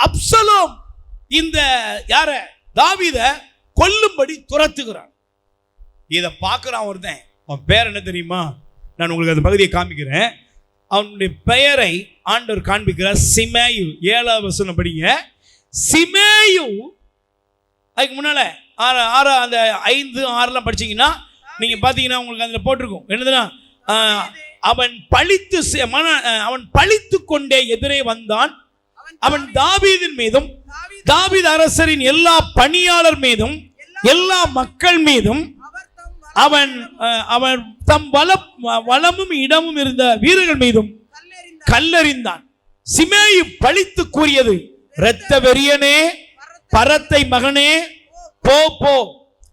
அப்சலோம் இந்த யார தாவீதை கொல்லும்படி துரத்துகிறான். இதை பார்க்கிறான் ஒருத்தன். அவன் பேர் என்ன தெரியுமா? நான் உங்களுக்கு அந்த பகுதியை காமிக்கிறேன். அவனுடைய பெயரை ஆண்டவர் காண்பிக்கிறார். சிமேயு. 7வது வசனம் படிங்க. சிமேயு அதுக்கு முன்னால ஆறு அந்த 5, 6 படிச்சீங்கன்னா நீங்க பாத்தீங்கன்னா உங்களுக்கு அதுல போட்டிருக்கும் என்னதுன்னா, அவன் பழித்து கொண்டே எதிரே வந்தான். அவன் தாவீதின் மீதும் தாவீது அரசரின் எல்லா பணியாளர் மீதும் எல்லா மக்கள் மீதும் அவன் தம் வளமும் இடமும் இருந்த வீரர்கள் மீதும் கல்லெறிந்தான். சிமேயி பழித்து கூறியது, இரத்த வெறியனே, பரத்தை மகனே, போ போ,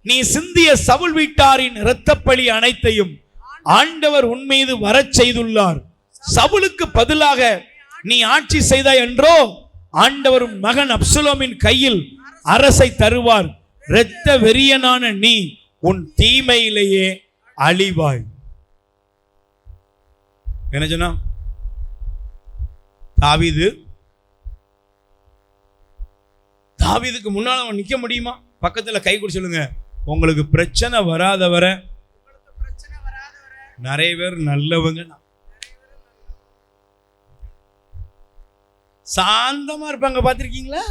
நீ சிந்திய சவுல் வீட்டாரின் இரத்தப்பழி அனைத்தையும் ஆண்டவர் உன் மீது வரச் செய்துள்ளார். சவுலுக்கு பதிலாக நீ ஆட்சி செய்தாய் என்றோ, ஆண்டவர் உன் மகன் அப்சலோமின் கையில் அரசை தருவார். இரத்த வெறியனான நீ உன் தீமையிலேயே அழிவாய். என்ன சொன்னா? தாவீதுக்கு முன்னால அவன் நிக்க முடியுமா? பக்கத்துல கை கொடுத்து சொல்லுங்க, உங்களுக்கு பிரச்சனை வராத வரை நிறைய பேர் நல்லவங்க, சாந்தமா இருப்பாங்க. பார்த்திருக்கீங்களா?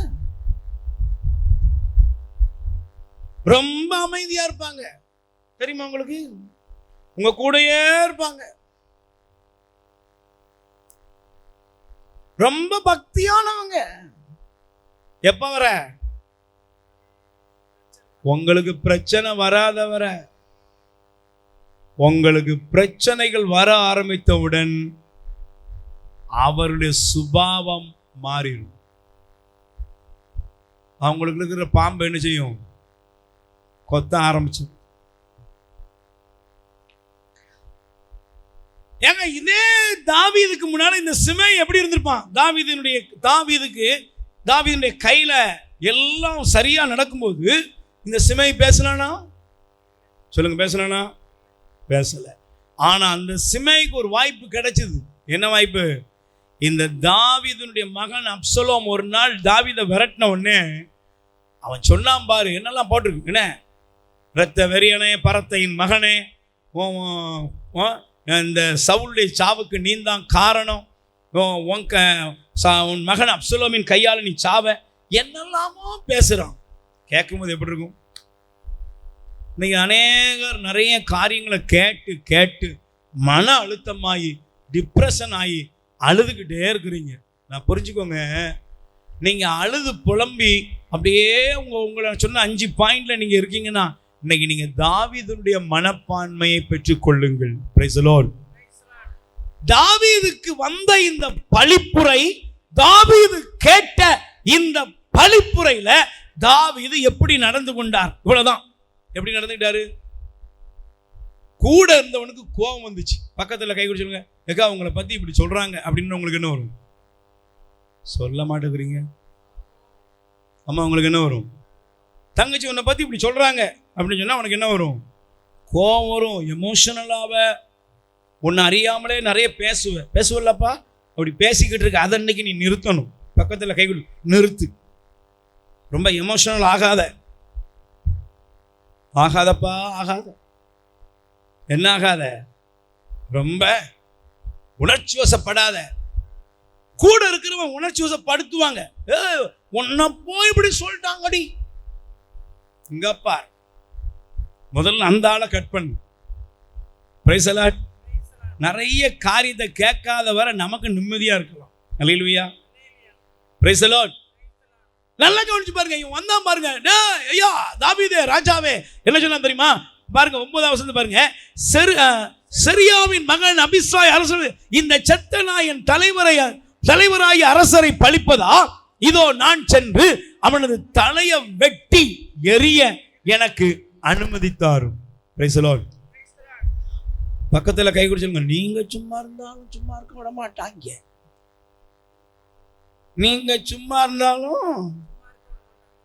ரொம்ப அமைதியா இருப்பாங்க. தெரியுமா உங்களுக்கு? உங்க கூடயே இருப்பாங்க. ரொம்ப பக்தியானவங்க. எப்ப வர? உங்களுக்கு பிரச்சனை வராத வர. உங்களுக்கு பிரச்சனைகள் வர ஆரம்பித்தவுடன் அவருடைய சுபாவம் மாறிடும். அவங்களுக்கு இருக்கிற பாம்பு என்ன செய்யும்? கொத்த ஆரம்பிச்சு. ஏங்க, இதே தாவீதுக்கு முன்னால இந்த சிமேயி எப்படி இருந்திருப்பான்? தாவீதுடைய கையில எல்லாம் சரியா நடக்கும்போது இந்த சிமேயி பேசலானா? சொல்லுங்க, பேசலானா? பேசல. ஆனா அந்த சிமேயிக்கு ஒரு வாய்ப்பு கிடைச்சது. என்ன வாய்ப்பு? இந்த தாவீதுடைய மகன் அப்சலோம் ஒரு நாள் தாவீதை விரட்டின உடனே அவன் சொன்னான் பாரு, என்னெல்லாம் போட்டிருக்கு. என்ன? இரத்த வெறியனே, பரத்தையின் மகனே, இந்த சவுலுடைய சாவுக்கு நீந்தான் காரணம், உன் மகன் அப்சலோமின் கையால் நீ சாவ, என்னெல்லாமோ பேசுறான். கேட்கும்போது எப்படி இருக்கும்? இன்னைக்கு அநேகர் நிறைய காரியங்களை கேட்டு கேட்டு மன அழுத்தமாகி டிப்ரெஷன் ஆகி அழுதுகிட்டே இருக்கிறீங்க. நான் புரிஞ்சுக்கோங்க, நீங்க அழுது புலம்பி அப்படியே உங்களை சொன்ன 5 பாயிண்ட்ல நீங்க இருக்கீங்கன்னா, இன்னைக்கு நீங்க தாவீதுடைய மனப்பான்மையை பெற்றுக்கொள்ளுங்கள். Price the Lord. தாவீதுக்கு வந்த இந்த பழிப்புரை, தாவீது கேட்ட இந்த பழிப்புரையில தாவீது எப்படி நடந்து கொண்டார்? இவ்வளவுதான். எப்படி நடந்துக்கிட்டாரு? கூட இருந்தவனுக்கு கோபம் வந்துச்சு. பக்கத்துல கை குடிச்சுங்க, ஏக்கா உங்களை பத்தி இப்படி சொல்றாங்க அப்படின்னு உங்களுக்கு என்ன வரும்? சொல்ல மாட்டேங்கிறீங்க. அம்மா உங்களுக்கு என்ன வரும்? தங்கச்சி உன்னை பத்தி இப்படி சொல்றாங்க அப்படின்னு சொன்னா உனக்கு என்ன வரும்? கோபம் வரும். எமோஷனலாவ உன்னை அறியாமலே நிறைய பேசுவல்லப்பா. அப்படி பேசிக்கிட்டு இருக்க, அதை அன்னைக்கு நீ நிறுத்தணும். பக்கத்துல கை கொடு, நிறுத்து. ரொம்ப எமோஷனல் ஆகாதப்பா, ஆகாத. என்ன ஆகாத? ரொம்ப உணர்ச்சி வசப்படாத. கூட இருக்கிறவன் உணர்ச்சி வசப்படுத்துவாங்க. உன்னை போய் இப்படி சொல்லிட்டாங்கடி, இங்க பார். முதல்ல அந்த ஆளை கட் பண்ணு. Praise the Lord. நிறைய காரியத்தை கேட்காத வரை நமக்கு நிம்மதியா இருக்கலாம். அல்லேலூயா. Praise the Lord. நல்லா கவனிச்சு பாருங்க. இவன் வந்தான் பாருங்க. ஐயா தாவீதே ராஜாவே, என்ன சொன்னா தெரியுமா? பாருங்க 9வது வசனம் பாருங்க. செரியாவின் மகன் அபிசாய் அரசர் இந்த செத்த நாயன் தலைவராய அரசரை பழிப்பதா? இதோ நான் சென்று அவனது தலையை வெட்டி எரிய எனக்கு அனுமதித்தாரும். Price the Lord. பக்கத்துல கை குடிச்சுங்க, நீங்க சும்மா இருந்தாலும் சும்மா இருக்க விட மாட்டாங்க. நீங்க சும்மா இருந்தாலும்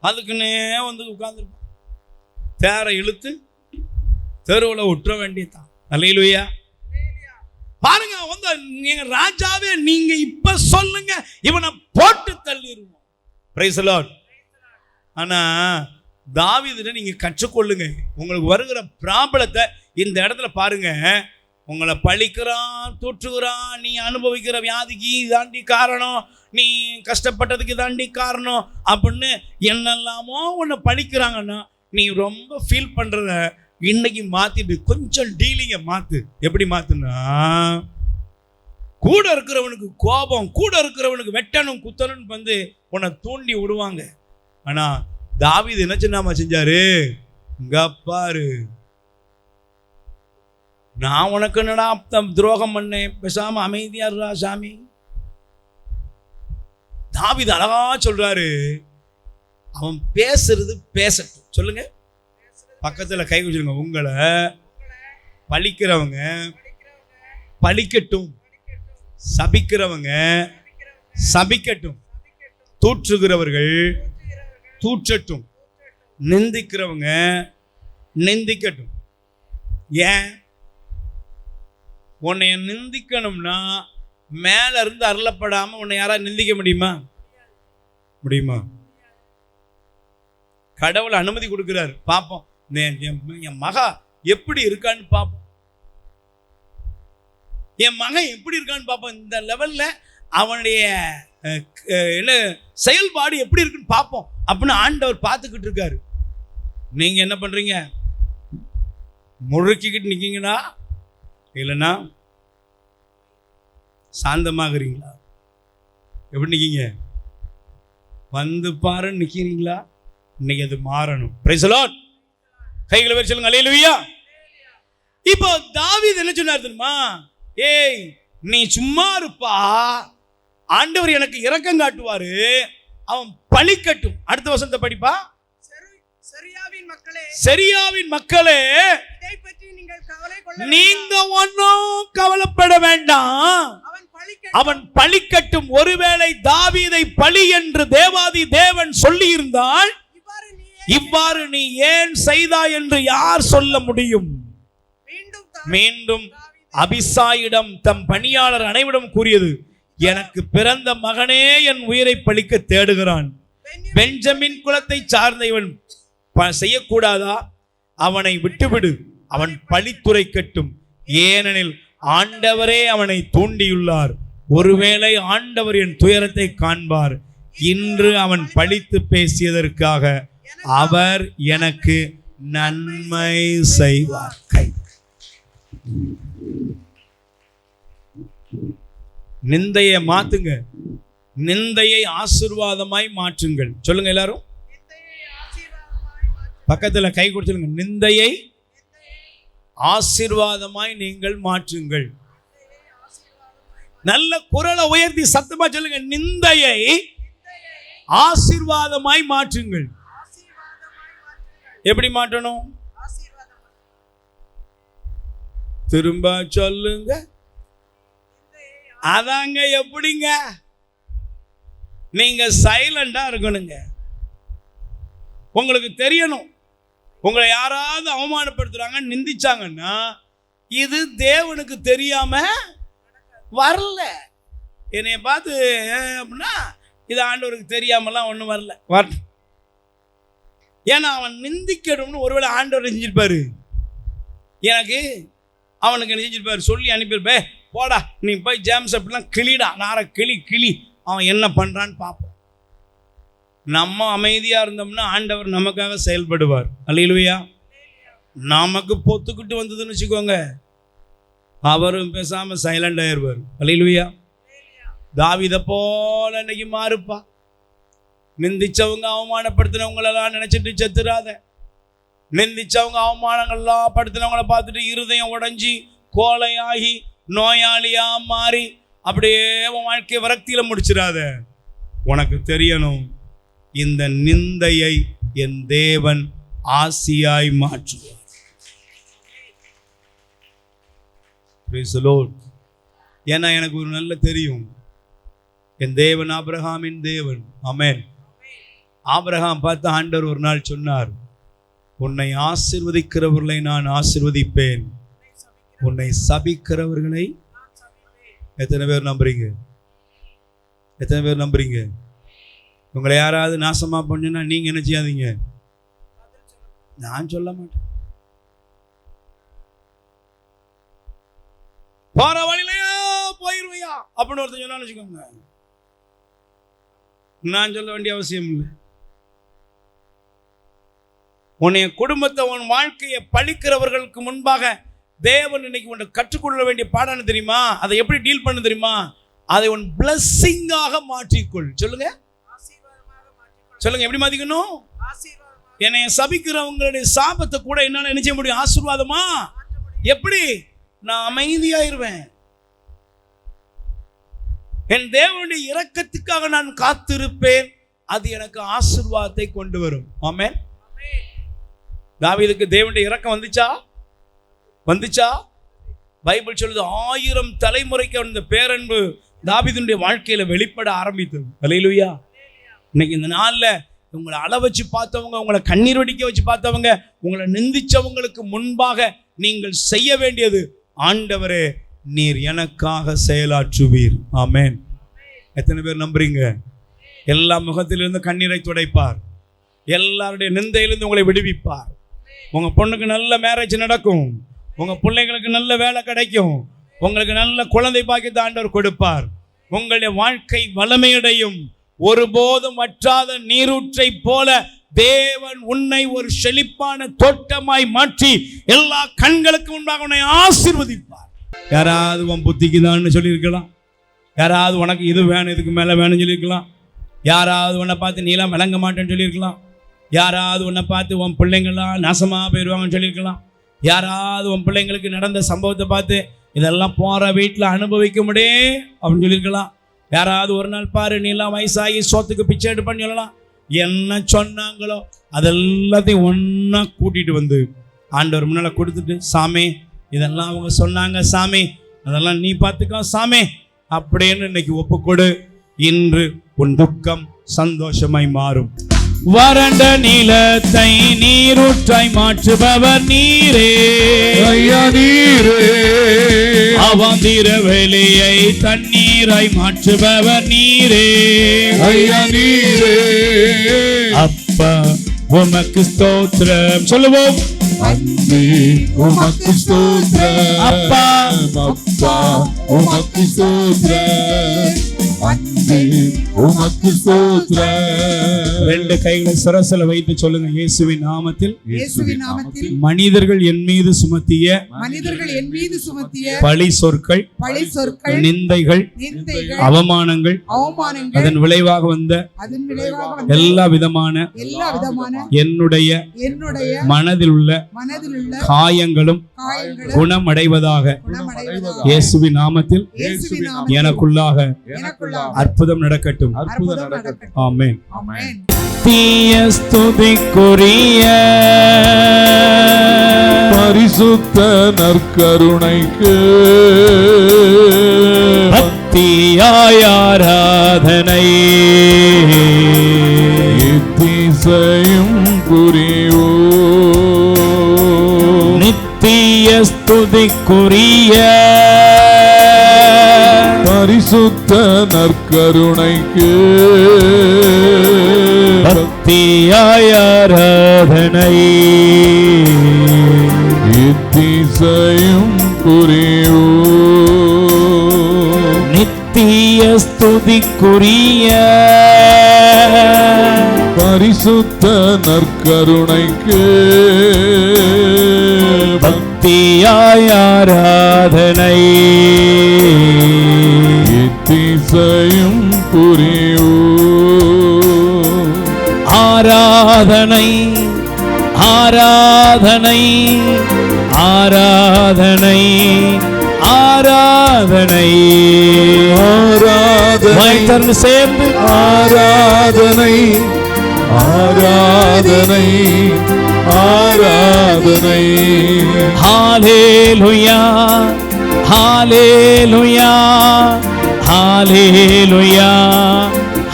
அதுக்குன்னே வந்து உட்கார்ந்துருப்பான். தேரை இழுத்து தெருவில் விட்டுற வேண்டியதான். அல்லேலூயா. பாருங்க, வந்து நீங்க ராஜாவே, நீங்க இப்ப சொல்லுங்க, இவனை போட்டு தள்ளிடுவோம். Price the Lord. ஆனா தாவீதுட்ட நீங்க கற்றுக்கொள்ளுங்க. உங்களுக்கு வருகிற ப்ராப்ளத்தை இந்த இடத்துல பாருங்க. உங்களை பழிக்கிறான், தூற்றுகிறான், நீ அனுபவிக்கிற வியாதிக்கு இதாண்டி காரணம், நீ கஷ்டப்பட்டதுக்கு இதாண்டி காரணம் அப்படின்னு என்னெல்லாமோ உன்னை பழிக்கிறாங்கன்னா நீ ரொம்ப ஃபீல் பண்ணுறத இன்னைக்கு மாற்றிட்டு கொஞ்சம் டீலிங்கை மாற்று. எப்படி மாற்றுனா, கூட இருக்கிறவனுக்கு கோபம், கூட இருக்கிறவனுக்கு வெட்டணும் குத்தணும் வந்து உன்னை தூண்டி விடுவாங்க. ஆனால் தாவீது என்ன சின்னமா செஞ்சாரு, இங்க பாரு, நான் உனக்கு என்னடா துரோகம் பண்ணேன், பேசாம அமைதியா இருடா சாமி. தாவீது அழகா சொல்றாரு, அவன் பேசுறது பேசட்டும். சொல்லுங்க, பக்கத்துல கை வச்சிருங்க. உங்களை பழிக்கிறவங்க பழிக்கட்டும், சபிக்கிறவங்க சபிக்கட்டும், தூற்றுகிறவர்கள் தூற்றட்டும், நிந்திக்கிறவங்க நிந்திக்கட்டும். ஏன் உன்னை நிந்திக்கணும்னா மேல இருந்து அருளப்படாம உன்னை யாராவது நிந்திக்க முடியுமா? முடியுமா? கடவுள் அனுமதி கொடுக்கிறார். பார்ப்போம், என் மகா எப்படி இருக்கான்னு பார்ப்போம், என் மகன் எப்படி இருக்கான்னு பார்ப்போம். இந்த லெவல்ல அவனுடைய என்ன செயல்பாடு எப்படி இருக்குன்னு பார்ப்போம் அப்படின்னு ஆண்டவர் பார்த்துக்கிட்டு இருக்காரு. நீங்க என்ன பண்றீங்க? முழுக்கிக்கிட்டு நிக்கீங்களா, இல்லைன்னா சாந்தமாகறீங்களா? எப்படி நிக்கீங்க? வந்து பாரு நிக்கிறீங்களா? இன்னைக்கு அது மாறணும். Price the Lord. கைகளை வச்சு சொல்லுங்க அல்லேலூயா. இப்போ தாவீது என்ன சொன்னார் தெரியுமா? ஏய், நீ சும்மா இருப்பா, ஆண்டவர் எனக்கு இரக்கம் காட்டுவாரு, அவன் பழிக்கட்டும். அடுத்த வசனத்தை படிப்பா. செரியாவின் மக்களே, நீங்க ஒன்னும் கவலைப்பட வேண்டாம், அவன் பழிக்கட்டும். ஒருவேளை தாவீதை பழி என்று தேவாதி தேவன் சொல்லி இருந்தால் இவ்வாறு நீ ஏன் செய்தாய் என்று யார் சொல்ல முடியும்? மீண்டும் அபிசாயிடம் தம் பணியாளர் அனைவரிடம் கூறியது, எனக்கு பிறந்த மகனே என் உயிரை பழிக்க தேடுகிறான். பெஞ்சமின் குலத்தை சார்ந்த இவன் செய்யக்கூடாதா? அவனை விட்டுவிடு, அவன் பழித்துரைக்கட்டும், ஏனெனில் ஆண்டவரே அவனை தூண்டியுள்ளார். ஒருவேளை ஆண்டவர் என் துயரத்தை காண்பார், இன்று அவன் பழித்து பேசியதற்காக அவர் எனக்கு நன்மை செய்வார். நிந்தையை மாத்துங்க, நிந்தையை ஆசீர்வாதமாய் மாற்றுங்கள். சொல்லுங்க எல்லாரும், பக்கத்துல கை கொடுத்துருங்க. நிந்தையை ஆசீர்வாதமாய் நீங்கள் மாற்றுங்கள். நல்ல குரலை உயர்த்தி சத்தமா சொல்லுங்க, நிந்தையை ஆசீர்வாதமாய் மாற்றுங்கள். எப்படி மாற்றணும்? திரும்ப சொல்லுங்க. அதாங்க எப்படிங்க? நீங்க சைலண்டா இருக்கணுங்க. உங்களுக்கு தெரியணும், உங்களை யாராவது அவமானப்படுத்துறாங்க, நிந்திச்சாங்கன்னா இது தேவனுக்கு தெரியாம வரல. என்னைய பார்த்து அப்படின்னா இது ஆண்டவருக்கு தெரியாமலாம் ஒன்றும் வரல. ஏன்னா அவன் நிந்திக்கணும்னு ஒருவேளை ஆண்டவர் செஞ்சிருப்பாரு, எனக்கு அவனுக்கு என்ன செஞ்சிருப்பாரு, சொல்லி அனுப்பியிருப்பே, போடா நீ போய் ஜேம்ஸ் அப்படிலாம் கிளிடா, நார கிளி அவன் என்ன பண்றான்னு பார்ப்போம். நம்ம அமைதியா இருந்தோம்னா ஆண்டவர் நமக்காக செயல்படுவார். அல்லேலூயா. நமக்கு பொத்துக்கிட்டு வந்ததுன்னு வச்சுக்கோங்க, அவரும் பேசாம சைலண்ட் ஆயிடுவார். அல்லேலூயா. தாவீதை போல இன்னைக்கு மாறுப்பா. நிந்திச்சவங்க அவமானப்படுத்தினவங்களெல்லாம் நினைச்சிட்டு செத்துறாத. நிந்திச்சவங்க அவமானங்கள்லாம் படுத்தினவங்கள பார்த்துட்டு இருதயம் உடைஞ்சி கோலையாகி நோயாளியா மாறி அப்படியே வாழ்க்கை விரக்தியில முடிச்சிடாத. உனக்கு தெரியணும், இந்த நிந்தையை என் தேவன் ஆசியாய் மாற்றுவார். Praise the Lord. ஏன்னா எனக்கு ஒரு நல்ல தெரியும், என் தேவன் ஆபிரகாமின் தேவன். ஆமென். ஆபிரகாம் பார்த்து ஆண்டவர் ஒரு நாள் சொன்னார், உன்னை ஆசீர்வதிக்கிறவர்களை நான் ஆசீர்வதிப்பேன், உன்னை சபிக்கிறவர்களை. எத்தனை பேர் நம்புறீங்க? எத்தனை பேர் நம்புறீங்க? உங்களை யாராவது நாசமா பண்ணுன்னா நீங்க என்ன செய்யாதீங்க, நான் சொல்ல மாட்டேன். போற வழியிலையா போயிருவையா அப்படின்னு ஒருத்தன் சொன்னான்னு வச்சுக்கோங்க, நான் சொல்ல வேண்டிய அவசியம் இல்லை. உன்னைய குடும்பத்தை, உன் வாழ்க்கையை பழிக்கிறவர்களுக்கு முன்பாக தேவன் இன்னைக்கு உன்னை கற்றுக்கொள்ள வேண்டிய பாடம் தெரியுமா? அதை எப்படி டீல் பண்ண தெரியுமா? அதை உன் பிளஸ்ஸிங்காக மாற்றிக்கொள். சொல்லுங்க சொல்லுங்க, எப்படி மாத்திக்கணும்? என்னை சபிக்கிறவங்களுடைய சாபத்தை கூட என்னால என்ன செய்ய முடியும்? ஆசீர்வாதமா. எப்படி? நான் அமைதியாயிருவேன். என் தேவனுடைய இரக்கத்துக்காக நான் காத்திருப்பேன். அது எனக்கு ஆசீர்வாதத்தை கொண்டு வரும். ஆமென். தாவீதுக்கு தேவனுடைய இரக்கம் வந்துச்சா? பைபிள் சொல்லுது 1000 தலைமுறைக்கு அந்த பேரன்பு தாவீதுடைய வாழ்க்கையில வெளிப்பட ஆரம்பித்தது. அல்லேலூயா. இன்னைக்கு இந்த நாள்ல உங்களை அள வச்சு பார்த்தவங்க, உங்களை கண்ணீர் வடிக்க வச்சு பார்த்தவங்க, உங்களை நிந்திச்சவங்களுக்கு முன்பாக நீங்கள் செய்ய வேண்டியது, ஆண்டவரே நீர் எனக்காக செயலாற்றுவீர். ஆமென். எத்தனை பேர் நம்புறீங்க? எல்லா முகத்திலிருந்து கண்ணீரை துடைப்பார். எல்லாருடைய நிந்தையிலிருந்து உங்களை விடுவிப்பார். உங்க பொண்ணுக்கு நல்ல மேரேஜ் நடக்கும். உங்க பிள்ளைங்களுக்கு நல்ல வேலை கிடைக்கும். உங்களுக்கு நல்ல குழந்தை பாக்கியத்தை ஆண்டவர் கொடுப்பார். உங்களுடைய வாழ்க்கை வளமையடையும். ஒருபோதும் வற்றாத நீரூற்றை போல தேவன் உன்னை ஒரு செழிப்பான தோட்டமாய் மாற்றி எல்லா கண்களுக்கு முன்பாக உன்னை ஆசீர்வதிப்பார். யாராவது உன் புத்திக்கு தான் சொல்லியிருக்கலாம். யாராவது உனக்கு இது வேணும், இதுக்கு மேலே வேணும்னு சொல்லியிருக்கலாம். யாராவது உன்னை பார்த்து நீலாம் விளங்க மாட்டேன்னு சொல்லியிருக்கலாம். யாராவது உன்னை பார்த்து உன் பிள்ளைங்களாம் நாசமாக போயிடுவாங்கன்னு சொல்லியிருக்கலாம். யாராவது உன் பிள்ளைங்களுக்கு நடந்த சம்பவத்தை பார்த்து இதெல்லாம் போகிற வீட்டில் அனுபவிக்க முடியே அப்படின்னு சொல்லியிருக்கலாம். யாராவது ஒரு நாள் பாரு நீலாம் வயசாகி சோத்துக்கு பிச்சை எடுப்பான்னு சொல்லலாம். என்ன சொன்னாங்களோ அதெல்லாத்தையும் ஒன்றா கூட்டிகிட்டு வந்து ஆண்டவர் முன்னால் கொடுத்துட்டு, சாமி இதெல்லாம் அவங்க சொன்னாங்க சாமி, அதெல்லாம் நீ பார்த்துக்கோ சாமி அப்படின்னு இன்னைக்கு ஒப்புக்கொடு. இன்று உன் துக்கம் சந்தோஷமாய் மாறும். வறண்ட நிலத்தை நீரூற்றாய் மாற்றுபவர் நீரே. ஐயா நீரே. அவாந்திர வெளியை தண்ணீராய் மாற்றுபவர் நீரே. ஐயா நீரே. அப்பா உமக்கு ஸ்தோத்திரம். சொல்லுவோம். அன்பே உமக்கு ஸ்தோத்திரம். அப்பா அப்பா உமக்கு ஸ்தோத்திரம். அன்பே உமக்கு ஸ்தோத்திரம். ரெண்டு கைகளை சிரசில வைத்து சொல்லுங்க, இயேசுவின் நாமத்தில். இயேசுவின் நாமத்தில் மனிதர்கள் என் மீது சுமத்திய பழி சொற்கள், நிந்தைகள், அவமானங்கள், அதன் விளைவாக வந்த எல்லா விதமான என்னுடைய மனதில் உள்ள காயங்களும் குணமடைவதாக இயேசுவின் நாமத்தில் எனக்குள்ளாக அற்புதம் நடக்கட்டும். ஆமென். தீய ஸ்துதிக்குரிய பரிசுத்த நற்கருணைக்கு பக்தியாய் ஆராதனை எத்திசையும் புரியோ. நித்திய ஸ்துதிக்குரிய பரிசுத்த நற்கருணைக்கு பக்தியாய் ஆராதனை எத்திசையும் புரியோ. நித்திய ஸ்துதிக்குரிய பரிசுத்த நற்கருணைக்கு பக்தியாய் ஆராதனை எத்திசையும் புரியோ. ஆராதனை ஆராதனை ஆராதனை ஆராதனை ஆராதனை சேர்ந்து ஆராதனை ஆராதனை ஆராதனை. ஹல்லேலூயா ஹல்லேலூயா ஹல்லேலூயா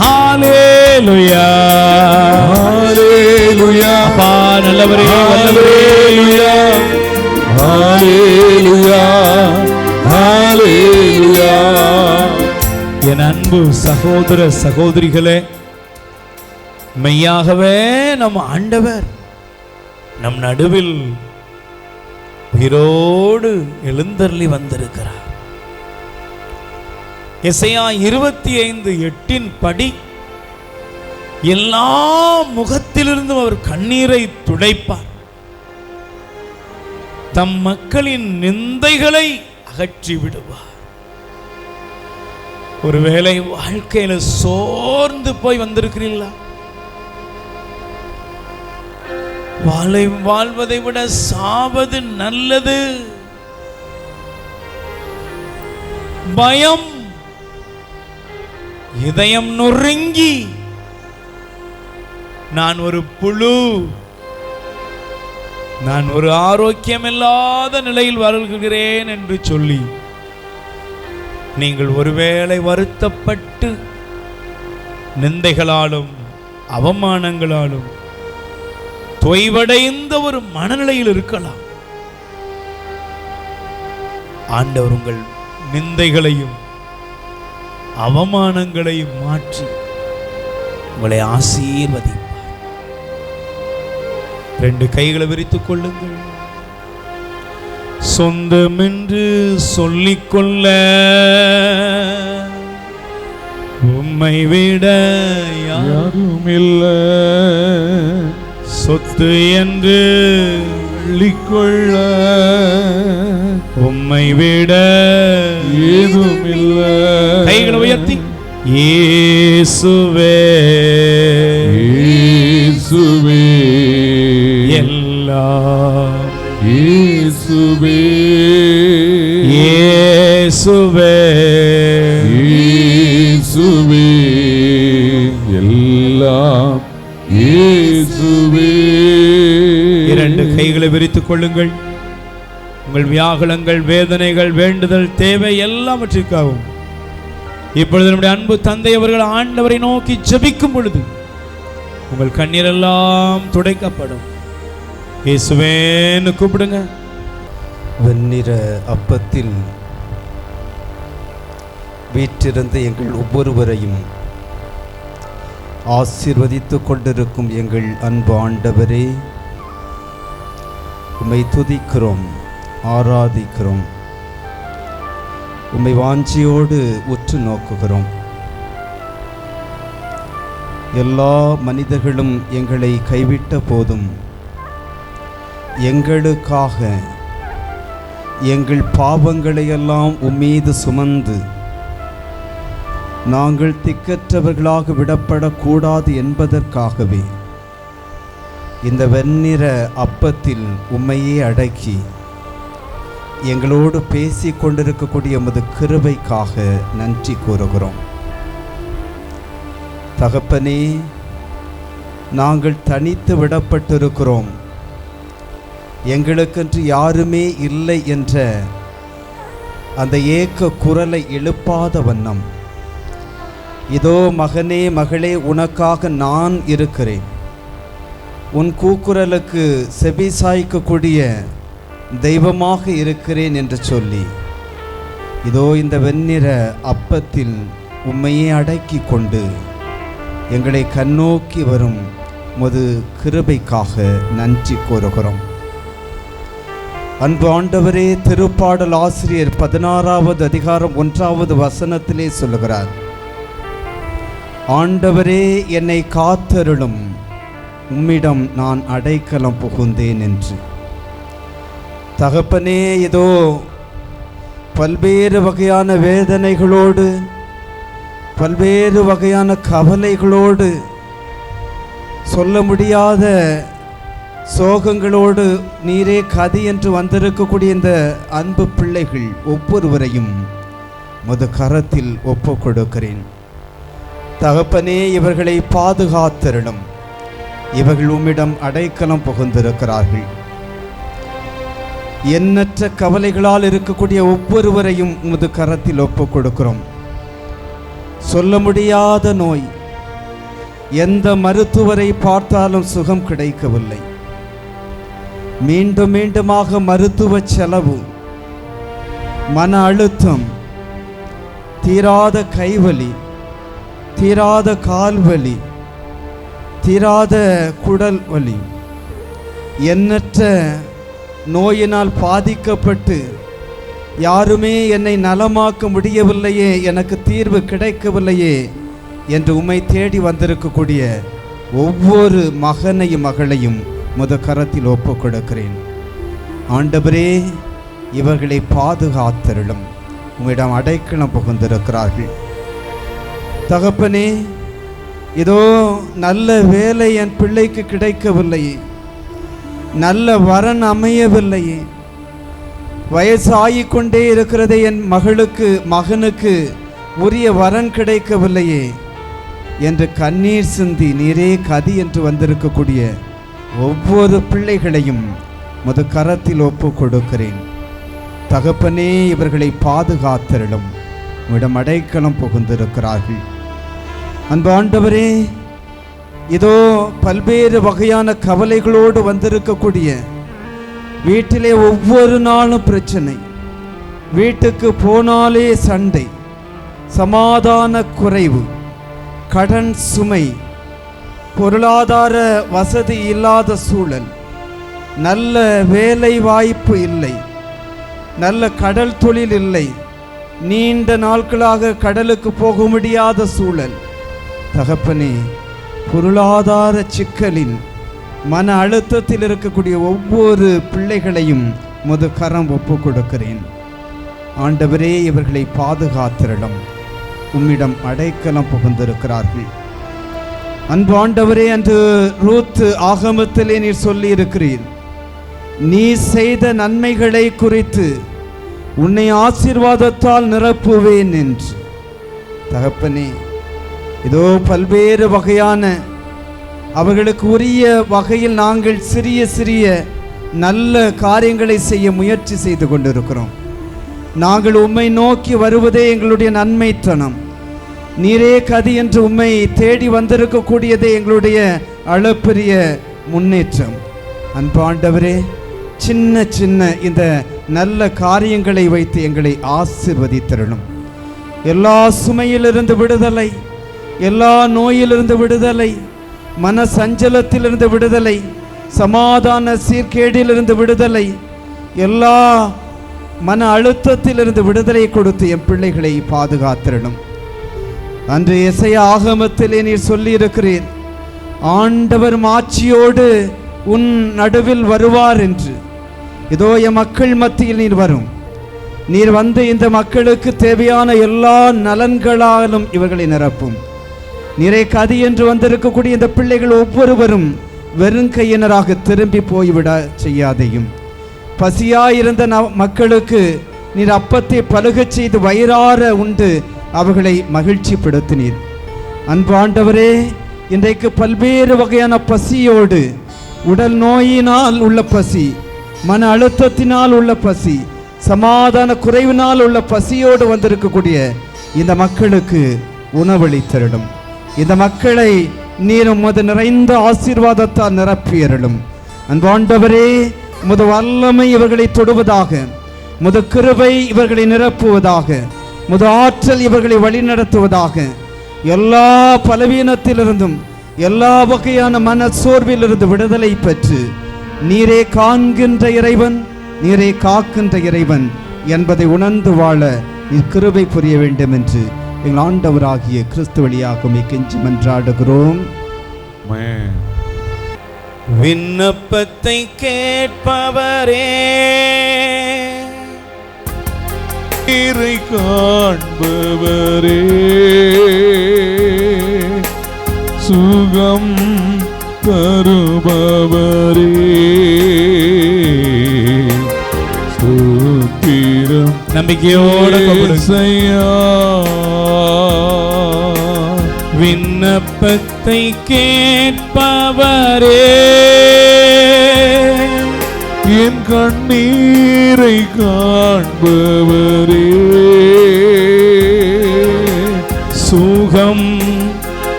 ஹல்லேலூயா ஹல்லேலூயா. அப்பா நல்லவரே வல்லவரே. ஹல்லேலூயா ஹல்லேலூயா. என் அன்பு சகோதர சகோதரிகளே, மெய்யாகவே நம் ஆண்டவர் நம் நடுவில் உயிரோடு எழுந்தருளி வந்திருக்கிறார். எசையா 25:8 படி எல்லா முகத்திலிருந்தும் அவர் கண்ணீரை துடைப்பார், தம் மக்களின் நிந்தைகளை அகற்றி விடுவார். ஒருவேளை வாழ்க்கையில சோர்ந்து போய் வந்திருக்கிறீர்களா? வாழ்வதை விட சாவது நல்லது. பயம், இதயம் நொறுங்கி நான் ஒரு புழு, நான் ஒரு ஆரோக்கியமில்லாத நிலையில் வாழ்கிறேன் என்று சொல்லி நீங்கள் ஒருவேளை வருத்தப்பட்டு நிந்தைகளாலும் அவமானங்களாலும் தொய்வடைந்த ஒரு மனநிலையில் இருக்கலாம். ஆண்டவர் உங்கள் நிந்தைகளையும் அவமானங்களையும் மாற்றி உங்களை ஆசீர்வதிப்பார். 2 கைகளை விரித்துக் கொள்ளுங்கள். சொந்தமென்று சொல்லிக்கொள்ள உம்மை விட யாரும் இல்லை, சொத்து என்று அள்ளிக்கொள்ள உம்மை விட ஏதும் இல்லை. கைகளை உயர்த்தி இயேசுவே இயேசுவே எல்லாம், இயேசுவே இயேசுவே இயேசுவே எல்லாம் இயேசுவே. 2 கைகளை விரித்துக் கொள்ளுங்கள். உங்கள் வியாகுலங்கள், வேதனைகள், வேண்டுதல், தேவை எல்லாவற்றிற்காகவும் இப்பொழுது நம்முடைய அன்பு தந்தை அவர்கள் ஆண்டவரை நோக்கி ஜெபிக்கும் பொழுது உங்கள் கண்ணீர் எல்லாம் துடைக்கப்படும். இயேசுவேன்னு கூப்பிடுங்க. வெண்ணிற அப்பத்தில் வீற்றிருந்த எங்கள் ஒவ்வொருவரையும் ஆசீர்வதித்துக் கொண்டிருக்கும் எங்கள் அன்பு ஆண்டவரே, உம்மை துதிக்கிறோம், ஆராதிக்கிறோம், உம்மை வாஞ்சியோடு உற்று நோக்குகிறோம். எல்லா மனிதர்களும் எங்களை கைவிட்ட போதும் எங்களுக்காக எங்கள் பாவங்களையெல்லாம் உம்மீது சுமந்து நாங்கள் திக்கற்றவர்களாக விடப்படக்கூடாது என்பதற்காகவே இந்த வெண்ணிற அப்பத்தில் உம்மையே அடக்கி எங்களோடு பேசி கொண்டிருக்கக்கூடிய எமது கிருபைக்காக நன்றி கூறுகிறோம். தகப்பனே, நாங்கள் தனித்து விடப்பட்டிருக்கிறோம், எங்களுக்கென்று யாருமே இல்லை என்ற அந்த ஏக்க குரலை எழுப்பாத வண்ணம், இதோ மகனே மகளே உனக்காக நான் இருக்கிறேன், உன் கூக்குரலுக்கு செவி சாய்க்கக்கூடிய தெய்வமாக இருக்கிறேன் என்று சொல்லி, இதோ இந்த வெண்ணிற அப்பத்தில் உம்மையே அடக்கி கொண்டு எங்களை கண்ணோக்கி வரும் உமது கிருபைக்காக நன்றி கூறுகிறோம். அன்பு ஆண்டவரே, திருப்பாடல் ஆசிரியர் 16வது அதிகாரம் 1வது வசனத்திலே சொல்லுகிறார், ஆண்டவரே என்னை காத்தருளும், உம்மிடம் நான் அடைக்கலம் புகுந்தேன் என்று. தகப்பனே, இதோ பல்வேறு வகையான வேதனைகளோடு, பல்வேறு வகையான கவலைகளோடு, சொல்ல முடியாத சோகங்களோடு நீரே கதி என்று வந்திருக்கக்கூடிய இந்த அன்பு பிள்ளைகள் ஒவ்வொருவரையும் உமது கரத்தில் ஒப்பு கொடுக்கிறேன். தகப்பனே, இவர்களை பாதுகாத்தருளும், இவர்கள் உம்மிடம் அடைக்கலம் புகுந்திருக்கிறார்கள். எண்ணற்ற கவலைகளால் இருக்கக்கூடிய ஒவ்வொருவரையும் உமது கரத்தில் ஒப்பு கொடுக்கிறோம். சொல்ல முடியாத நோய், எந்த மருத்துவரை பார்த்தாலும் சுகம் கிடைக்கவில்லை, மீண்டும் மீண்டுமாக மருத்துவ செலவு, மன அழுத்தம், தீராத கைவலி, தீராத கால்வலி, தீராத குடல் வலி, எண்ணற்ற நோயினால் பாதிக்கப்பட்டு யாருமே என்னை நலமாக்க முடியவில்லையே, எனக்கு தீர்வு கிடைக்கவில்லையே என்று உம்மை தேடி வந்திருக்கக்கூடிய ஒவ்வொரு மகனையும் மகளையும் முத கரத்தில் ஒப்புக் கொடுக்கிறேன். ஆண்டவரே, இவர்களை பாதுகாத்தருளும். உம்மிடம் அடைக்கலம் புகுந்திருக்கிறார்கள். தகப்பனே, இதோ நல்ல வேலை என் பிள்ளைக்கு கிடைக்கவில்லையே, நல்ல வரன் அமையவில்லையே, வயசாகிக்கொண்டே இருக்கிறதே என் மகனுக்கு உரிய வரன் கிடைக்கவில்லையே என்று கண்ணீர் சிந்தி நீரே கதி என்று வந்திருக்கக்கூடிய ஒவ்வொரு பிள்ளைகளையும் முது கரத்தில் ஒப்பு கொடுக்கிறேன். தகப்பனே, இவர்களை பாதுகாத்தருளும். உம்மிடம் அடைக்கலம் புகுந்திருக்கிறார்கள். அன்பு ஆண்டவரே, இதோ பல்வேறு வகையான கவலைகளோடு வந்திருக்கக்கூடிய வீட்டிலே ஒவ்வொரு நாளும் பிரச்சனை, வீட்டுக்கு போனாலே சண்டை, சமாதான குறைவு, கடன் சுமை, பொருளாதார வசதி இல்லாத சூழல், நல்ல வேலை வாய்ப்பு இல்லை, நல்ல கடல் தொழில் இல்லை, நீண்ட நாட்களாக கடலுக்கு போக முடியாத சூழல். தகப்பனே, பொருளாதார சிக்கலில் மன அழுத்தத்தில் இருக்கக்கூடிய ஒவ்வொரு பிள்ளைகளையும் முது கரம் ஒப்பு கொடுக்கிறேன். ஆண்டவரே, இவர்களை பாதுகாத்திரளும். உம்மிடம் அடைக்கலம் புகுந்திருக்கிறார்கள். அன்பு ஆண்டவரே, அன்று ரூத் ஆகமத்திலே நீர் சொல்லி இருக்கிறீர், நீ செய்த நன்மைகளை குறித்து உன்னை ஆசீர்வாதத்தால் நிரப்புவேன் என்று. தகப்பனே, இதோ பல்வேறு வகையான அவர்களுக்கு உரிய வகையில் நாங்கள் சிறிய சிறிய நல்ல காரியங்களை செய்ய முயற்சி செய்து கொண்டிருக்கிறோம். நாங்கள் உம்மை நோக்கி வருவதே எங்களுடைய நன்மைத்தனம். நீரே கதி என்று உம்மை தேடி வந்திருக்கக்கூடியதே எங்களுடைய அளப்பரிய முன்னேற்றம். அன்பு ஆண்டவரே, சின்ன சின்ன இந்த நல்ல காரியங்களை வைத்து எங்களை ஆசீர்வதித்தருளும். எல்லா சுமையிலிருந்து விடுதலை, எல்லா நோயிலிருந்து விடுதலை, மன சஞ்சலத்திலிருந்து விடுதலை, சமாதான சீர்கேடிலிருந்து விடுதலை, எல்லா மன அழுத்தத்திலிருந்து விடுதலை கொடுத்து என் பிள்ளைகளை பாதுகாத்திரணும். அன்று எசையா ஆகமத்திலே நீர் சொல்லி இருக்கிறீர், ஆண்டவர் மாட்சியோடு உன் நடுவில் வருவார் என்று. இதோ என் மக்கள் மத்தியில் நீர் வரும். நீர் வந்து இந்த மக்களுக்கு தேவையான எல்லா நலன்களாலும் இவர்களை நிரப்பும். நீரே கதி என்று வந்திருக்கக்கூடிய இந்த பிள்ளைகள் ஒவ்வொருவரும் வெறுங்கையினராக திரும்பி போய்விட செய்யாதையும். பசியாயிருந்த மக்களுக்கு நீர் அப்பத்தை பலுகச் செய்து வயிறார உண்டு அவர்களை மகிழ்ச்சிப்படுத்தினீர். அன்பு ஆண்டவரே, இன்றைக்கு பல்வேறு வகையான பசியோடு, உடல் நோயினால் உள்ள பசி, மன அழுத்தத்தினால் உள்ள பசி, சமாதான குறைவினால் உள்ள பசியோடு வந்திருக்கக்கூடிய இந்த மக்களுக்கு உணவளித்தருளும். இந்த மக்களை நீர் உமது நிறைந்த ஆசீர்வாதத்தால் நிரப்பியருளும். அன்பு ஆண்டவரே, உமது வல்லமை இவர்களை தொடுவதாக, உமது கிருபை இவர்களை நிரப்புவதாக, உமது ஆற்றல் இவர்களை வழிநடத்துவதாக. எல்லா பலவீனத்திலிருந்தும் எல்லா வகையான மன சோர்விலிருந்து விடுதலை பெற்று நீரே காண்கின்ற இறைவன், நீரே காக்கின்ற இறைவன் என்பதை உணர்ந்து வாழ இக்கிருபை புரிய வேண்டும் என்று எங்கள் ஆண்டவராகிய கிறிஸ்து வழியாக கெஞ்சி மன்றாடுகிறோம். விண்ணப்பத்தை கேட்பவரே, நீரை காண்பவரே, சுகம் தருபவரே, ஸ்தோத்திரம் நம்பிக்கையோடு இயேசையா. விண்ணப்பத்தை கேட்பவரே, என் கண்ணீரை காண்பவரே, சுகம்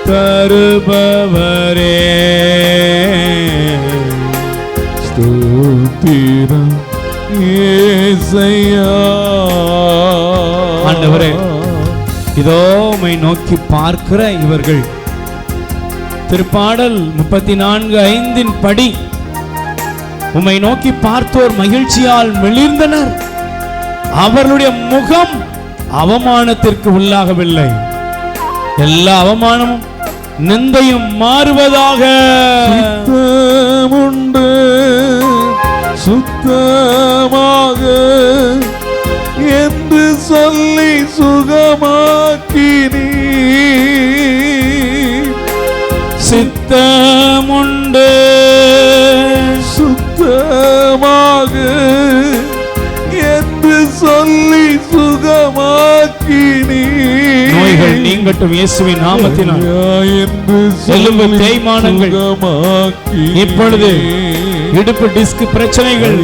தருபவரே, ஸ்தோத்திரம் இயேசையா. ஆண்டவரே, இதோ உம்மை நோக்கி பார்க்கிற இவர்கள் திருப்பாடல் 34:5 படி உம்மை நோக்கி பார்த்தோர் மகிழ்ச்சியால் மெளிர்ந்தனர். அவர்களுடைய முகம் அவமானத்திற்கு உள்ளாகவில்லை. எல்லா அவமானமும் நிந்தையும் மாறுவதாக. சுத்தமுண்டு சுத்தமாக என்று சொல்லி சுகமாக்கினீ. சித்தமுண்டு சுத்தமாக என்று சொல்லி சுகமாக்கினீ. நோய்கள் நீங்கட்டும் இயேசுவின் நாமத்தினால். என்று எலும்பு தேய்மானங்கள் இப்பொழுது இடுப்பு டிஸ்க் பிரச்சனைகள்,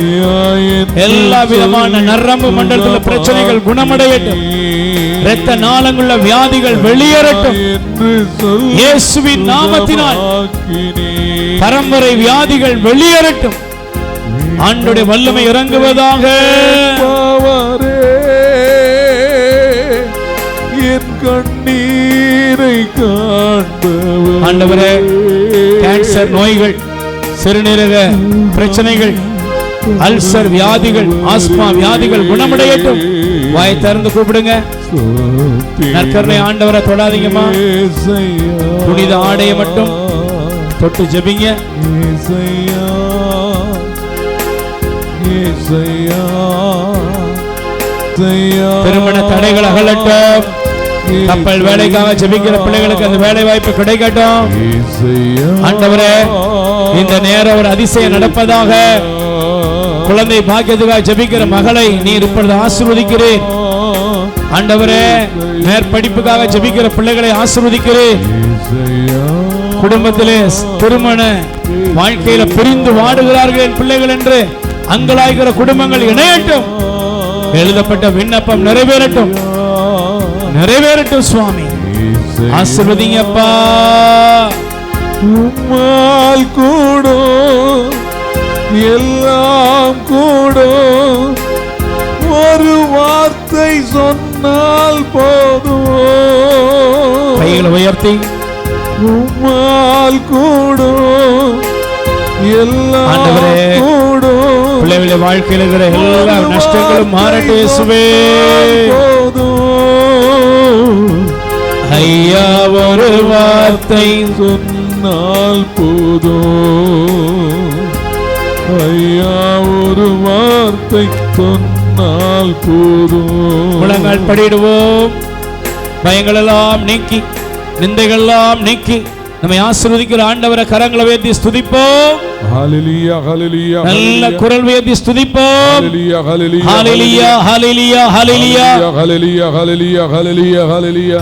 எல்லா விதமான நரம்பு மண்டலத்தில் பிரச்சனைகள் குணமடையட்டும். இரத்த நாளங்குள்ள வியாதிகள் வெளியேறட்டும் இயேசுவின் நாமத்தினால். பரம்பரை வியாதிகள் வெளியேறட்டும். ஆண்டவருடைய வல்லமை இறங்குவதாக. என் கண்ணீரை காண்பவர். ஆண்டவரே, கேன்சர் நோய்கள், சிறுநீரக பிரச்சனைகள், அல்சர் வியாதிகள், ஆஸ்மா வியாதிகள் குணமடையட்டும். வாயை திறந்து கூப்பிடுங்க. நற்கருணை ஆண்டவரை தொடாதீங்கம்மா. புனித ஆடையை மட்டும் தொட்டு ஜெபிங்க. திருமண தடைகள் அகலட்டும். கப்பல் வேலைக்காக ஜெபிக்கிற பிள்ளைகளுக்கு அந்த வேலை வாய்ப்பு கிடைக்கட்டும். ஆண்டவரே, இந்த நேரம் ஒரு அதிசயம் நடப்பதாக. குழந்தை பாக்கியத்துக்காக ஜெபிக்கிற மகளை நீர் இப்பொழுது ஆசீர்வதிக்கிறேன். ஆண்டவரே, மேற்படிப்புக்காக ஜெபிக்கிற பிள்ளைகளை ஆசீர்வதிக்கிறேன். குடும்பத்திலே திருமண வாழ்க்கையில பிரிந்து வாடுகிறார்கள் என் பிள்ளைகள் என்று அங்கலாய்கிற குடும்பங்கள் இணையட்டும். எழுதப்பட்ட விண்ணப்பம் நிறைவேறட்டும், நிறைவேறட்டும் சுவாமி. ஆசீர்வதிங்கப்பா. உம்மால் கூடும் எல்லாம் கூடும், ஒரு வார்த்தை சொன்னால் போதும். கைகளை உயர்த்தி. உம்மால் கூடும் எல்லாம் கூடும், பிள்ளைகளுடைய வாழ்க்கையில் இருக்கிற எல்லா நஷ்டங்களும் மாறட்டும் இயேசுவே. ஐயா, ஒரு வார்த்தை சொன்னால் போதும். ஐயா, ஒரு வார்த்தை சொன்னால் போதும். முழங்கால் படிடுவோம். பயங்கள் எல்லாம் நீக்கி, நிந்தைகள் எல்லாம் நீக்கி நம்மை ஆசீர்வதிக்கிற ஆண்டவரை கரங்களை உயர்த்தி ஸ்துதிப்போம். ஹல்லேலூயா, ஹல்லேலூயா. நல்ல குரல் உயர்த்தி ஸ்துதிப்போம். ஹல்லேலூயா, ஹல்லேலூயா. ஹல்லேலூயா, ஹல்லேலூயா, ஹல்லேலூயா. ஹல்லேலூயா, ஹல்லேலூயா, ஹல்லேலூயா, ஹல்லேலூயா.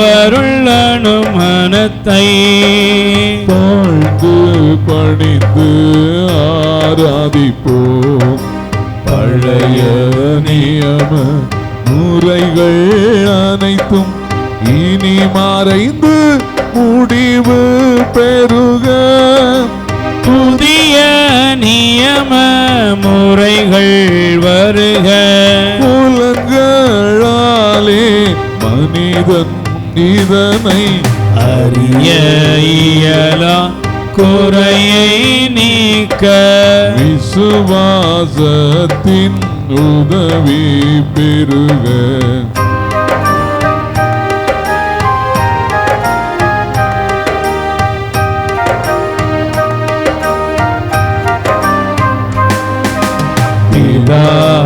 அன்புயருவருள்ளனும் மனத்தை தாழ்ந்து பணிந்து ஆராதிப்போம். பழைய நியம முறைகள் அனைத்தும் இனி மறைந்து முடிவு பெறுக. புதிய நியம முறைகள் வருக. புலன்களாலே மனிதன் இதனை அறிய இயலா குறையை நீக்க விசுவாசத்தின் உதவி பெறுக.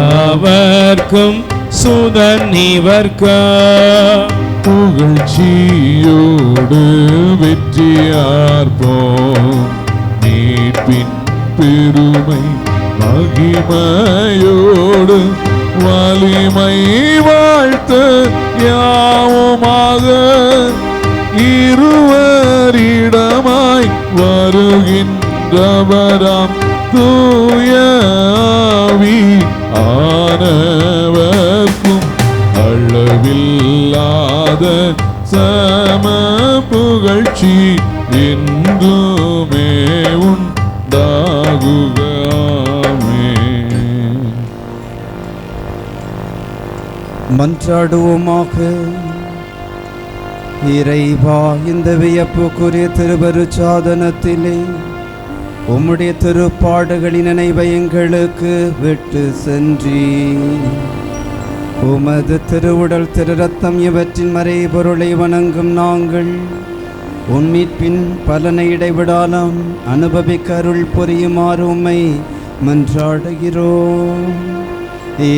பிதாவர்க்கும் சுதன் இவர்க்கும் புகழ்ச்சியோடு வெற்றியார்ப்போம். மீட்பின் பெருமை மகிமையோடு வலிமை வாழ்த்து யாவுமாக. இருவரிடமாய் வருகின்றவராம் தூய ஆவி ஆனவர்க்கும் அளவில்லாத சம புகழ்ச்சி என்றுமே உண்டாகுக. ஆமென். மன்றாடுவோமாக. இறைவா, இந்த வியப்புக்குரிய திருவருட்சாதனத்திலே உம்முடைய திருப்பாடுகளின் நினைவை எங்களுக்கு விட்டு சென்றி உமது திருவுடல் திரு ரத்தம் இவற்றின் மறைபொருளை வணங்கும் நாங்கள் உம் மீட்பின் பலனை இடைவிடாலாம் அனுபவிக்க அருள் புரியுமாறு உம்மை மன்றாடுகிறோம்.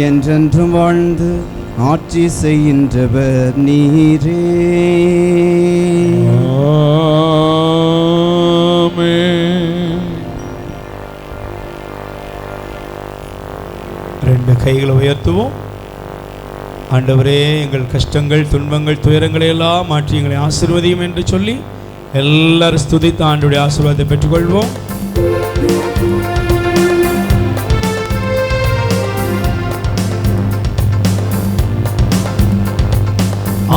என்றென்றும் வாழ்ந்து ஆட்சி செய்கின்றவர் நீரே. ரெண்டு கைகளை உயர்த்துவோம். ஆண்டவரே, எங்கள் கஷ்டங்கள், துன்பங்கள், துயரங்களை எல்லாம் மாற்றி எங்களை ஆசீர்வதியும் என்று சொல்லி எல்லாரும் ஸ்துதித்து ஆண்டவருடைய ஆசீர்வாதத்தை பெற்றுக்கொள்வோம்.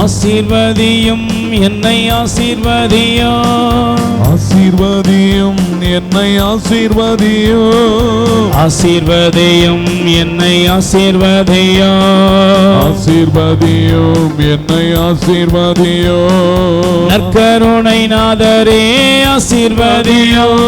ஆசீர்வதியும் என்னை ஆசீர்வதியும், ஆசீர்வதியும் என்னை ஆசீர்வதியும், ஆசீர்வதியும் என்னை ஆசீர்வதியும், ஆசீர்வதியும் என்னை ஆசீர்வதியும். நற்கருணை நாதரே ஆசீர்வதியும்,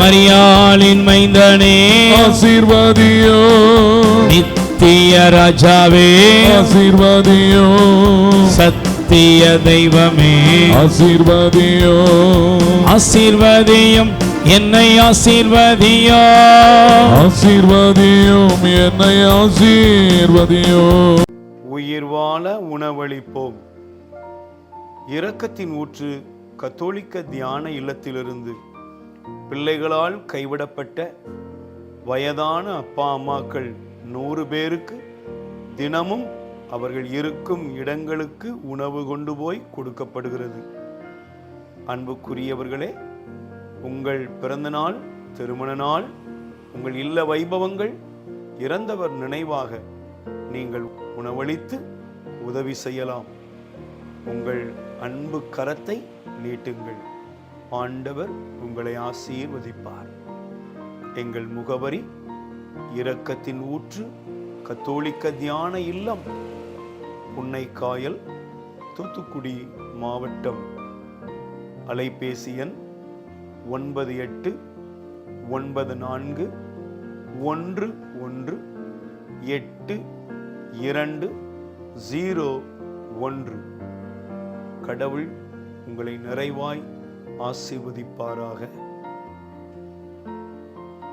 மரியாளின் மைந்தனே ஆசீர்வதியும், நித்திய ராஜாவே ஆசீர்வதியும், சத்திய தெய்வமே ஆசீர்வதியும், ஆசீர்வதியும் என்னை ஆசீர்வதியும், ஆசீர்வதியும் என்னை ஆசீர்வதியும். உயிர் வாழ உணவளிப்போம். இரக்கத்தின் ஊற்று கத்தோலிக்க தியான இல்லத்திலிருந்து பிள்ளைகளால் கைவிடப்பட்ட வயதான அப்பா அம்மாக்கள் 100 பேருக்கு தினமும் அவர்கள் இருக்கும் இடங்களுக்கு உணவு கொண்டு போய் கொடுக்கப்படுகிறது. அன்புக்குரியவர்களே, உங்கள் பிறந்த நாள், திருமண நாள், உங்கள் இல்ல வைபவங்கள், இறந்தவர் நினைவாக நீங்கள் உணவளித்து உதவி செய்யலாம். உங்கள் அன்பு கரத்தை நீட்டுங்கள். ஆண்டவர் உங்களை ஆசீர்வதிப்பார். எங்கள் முகவரி: இரக்கத்தின் ஊற்று கத்தோலிக்க தியான இல்லம், புன்னைக்காயல், தூத்துக்குடி மாவட்டம். அலைபேசி எண் 9894118201. கடவுள் உங்களை நிறைவாய் ஆசீர்வதிப்பாராக.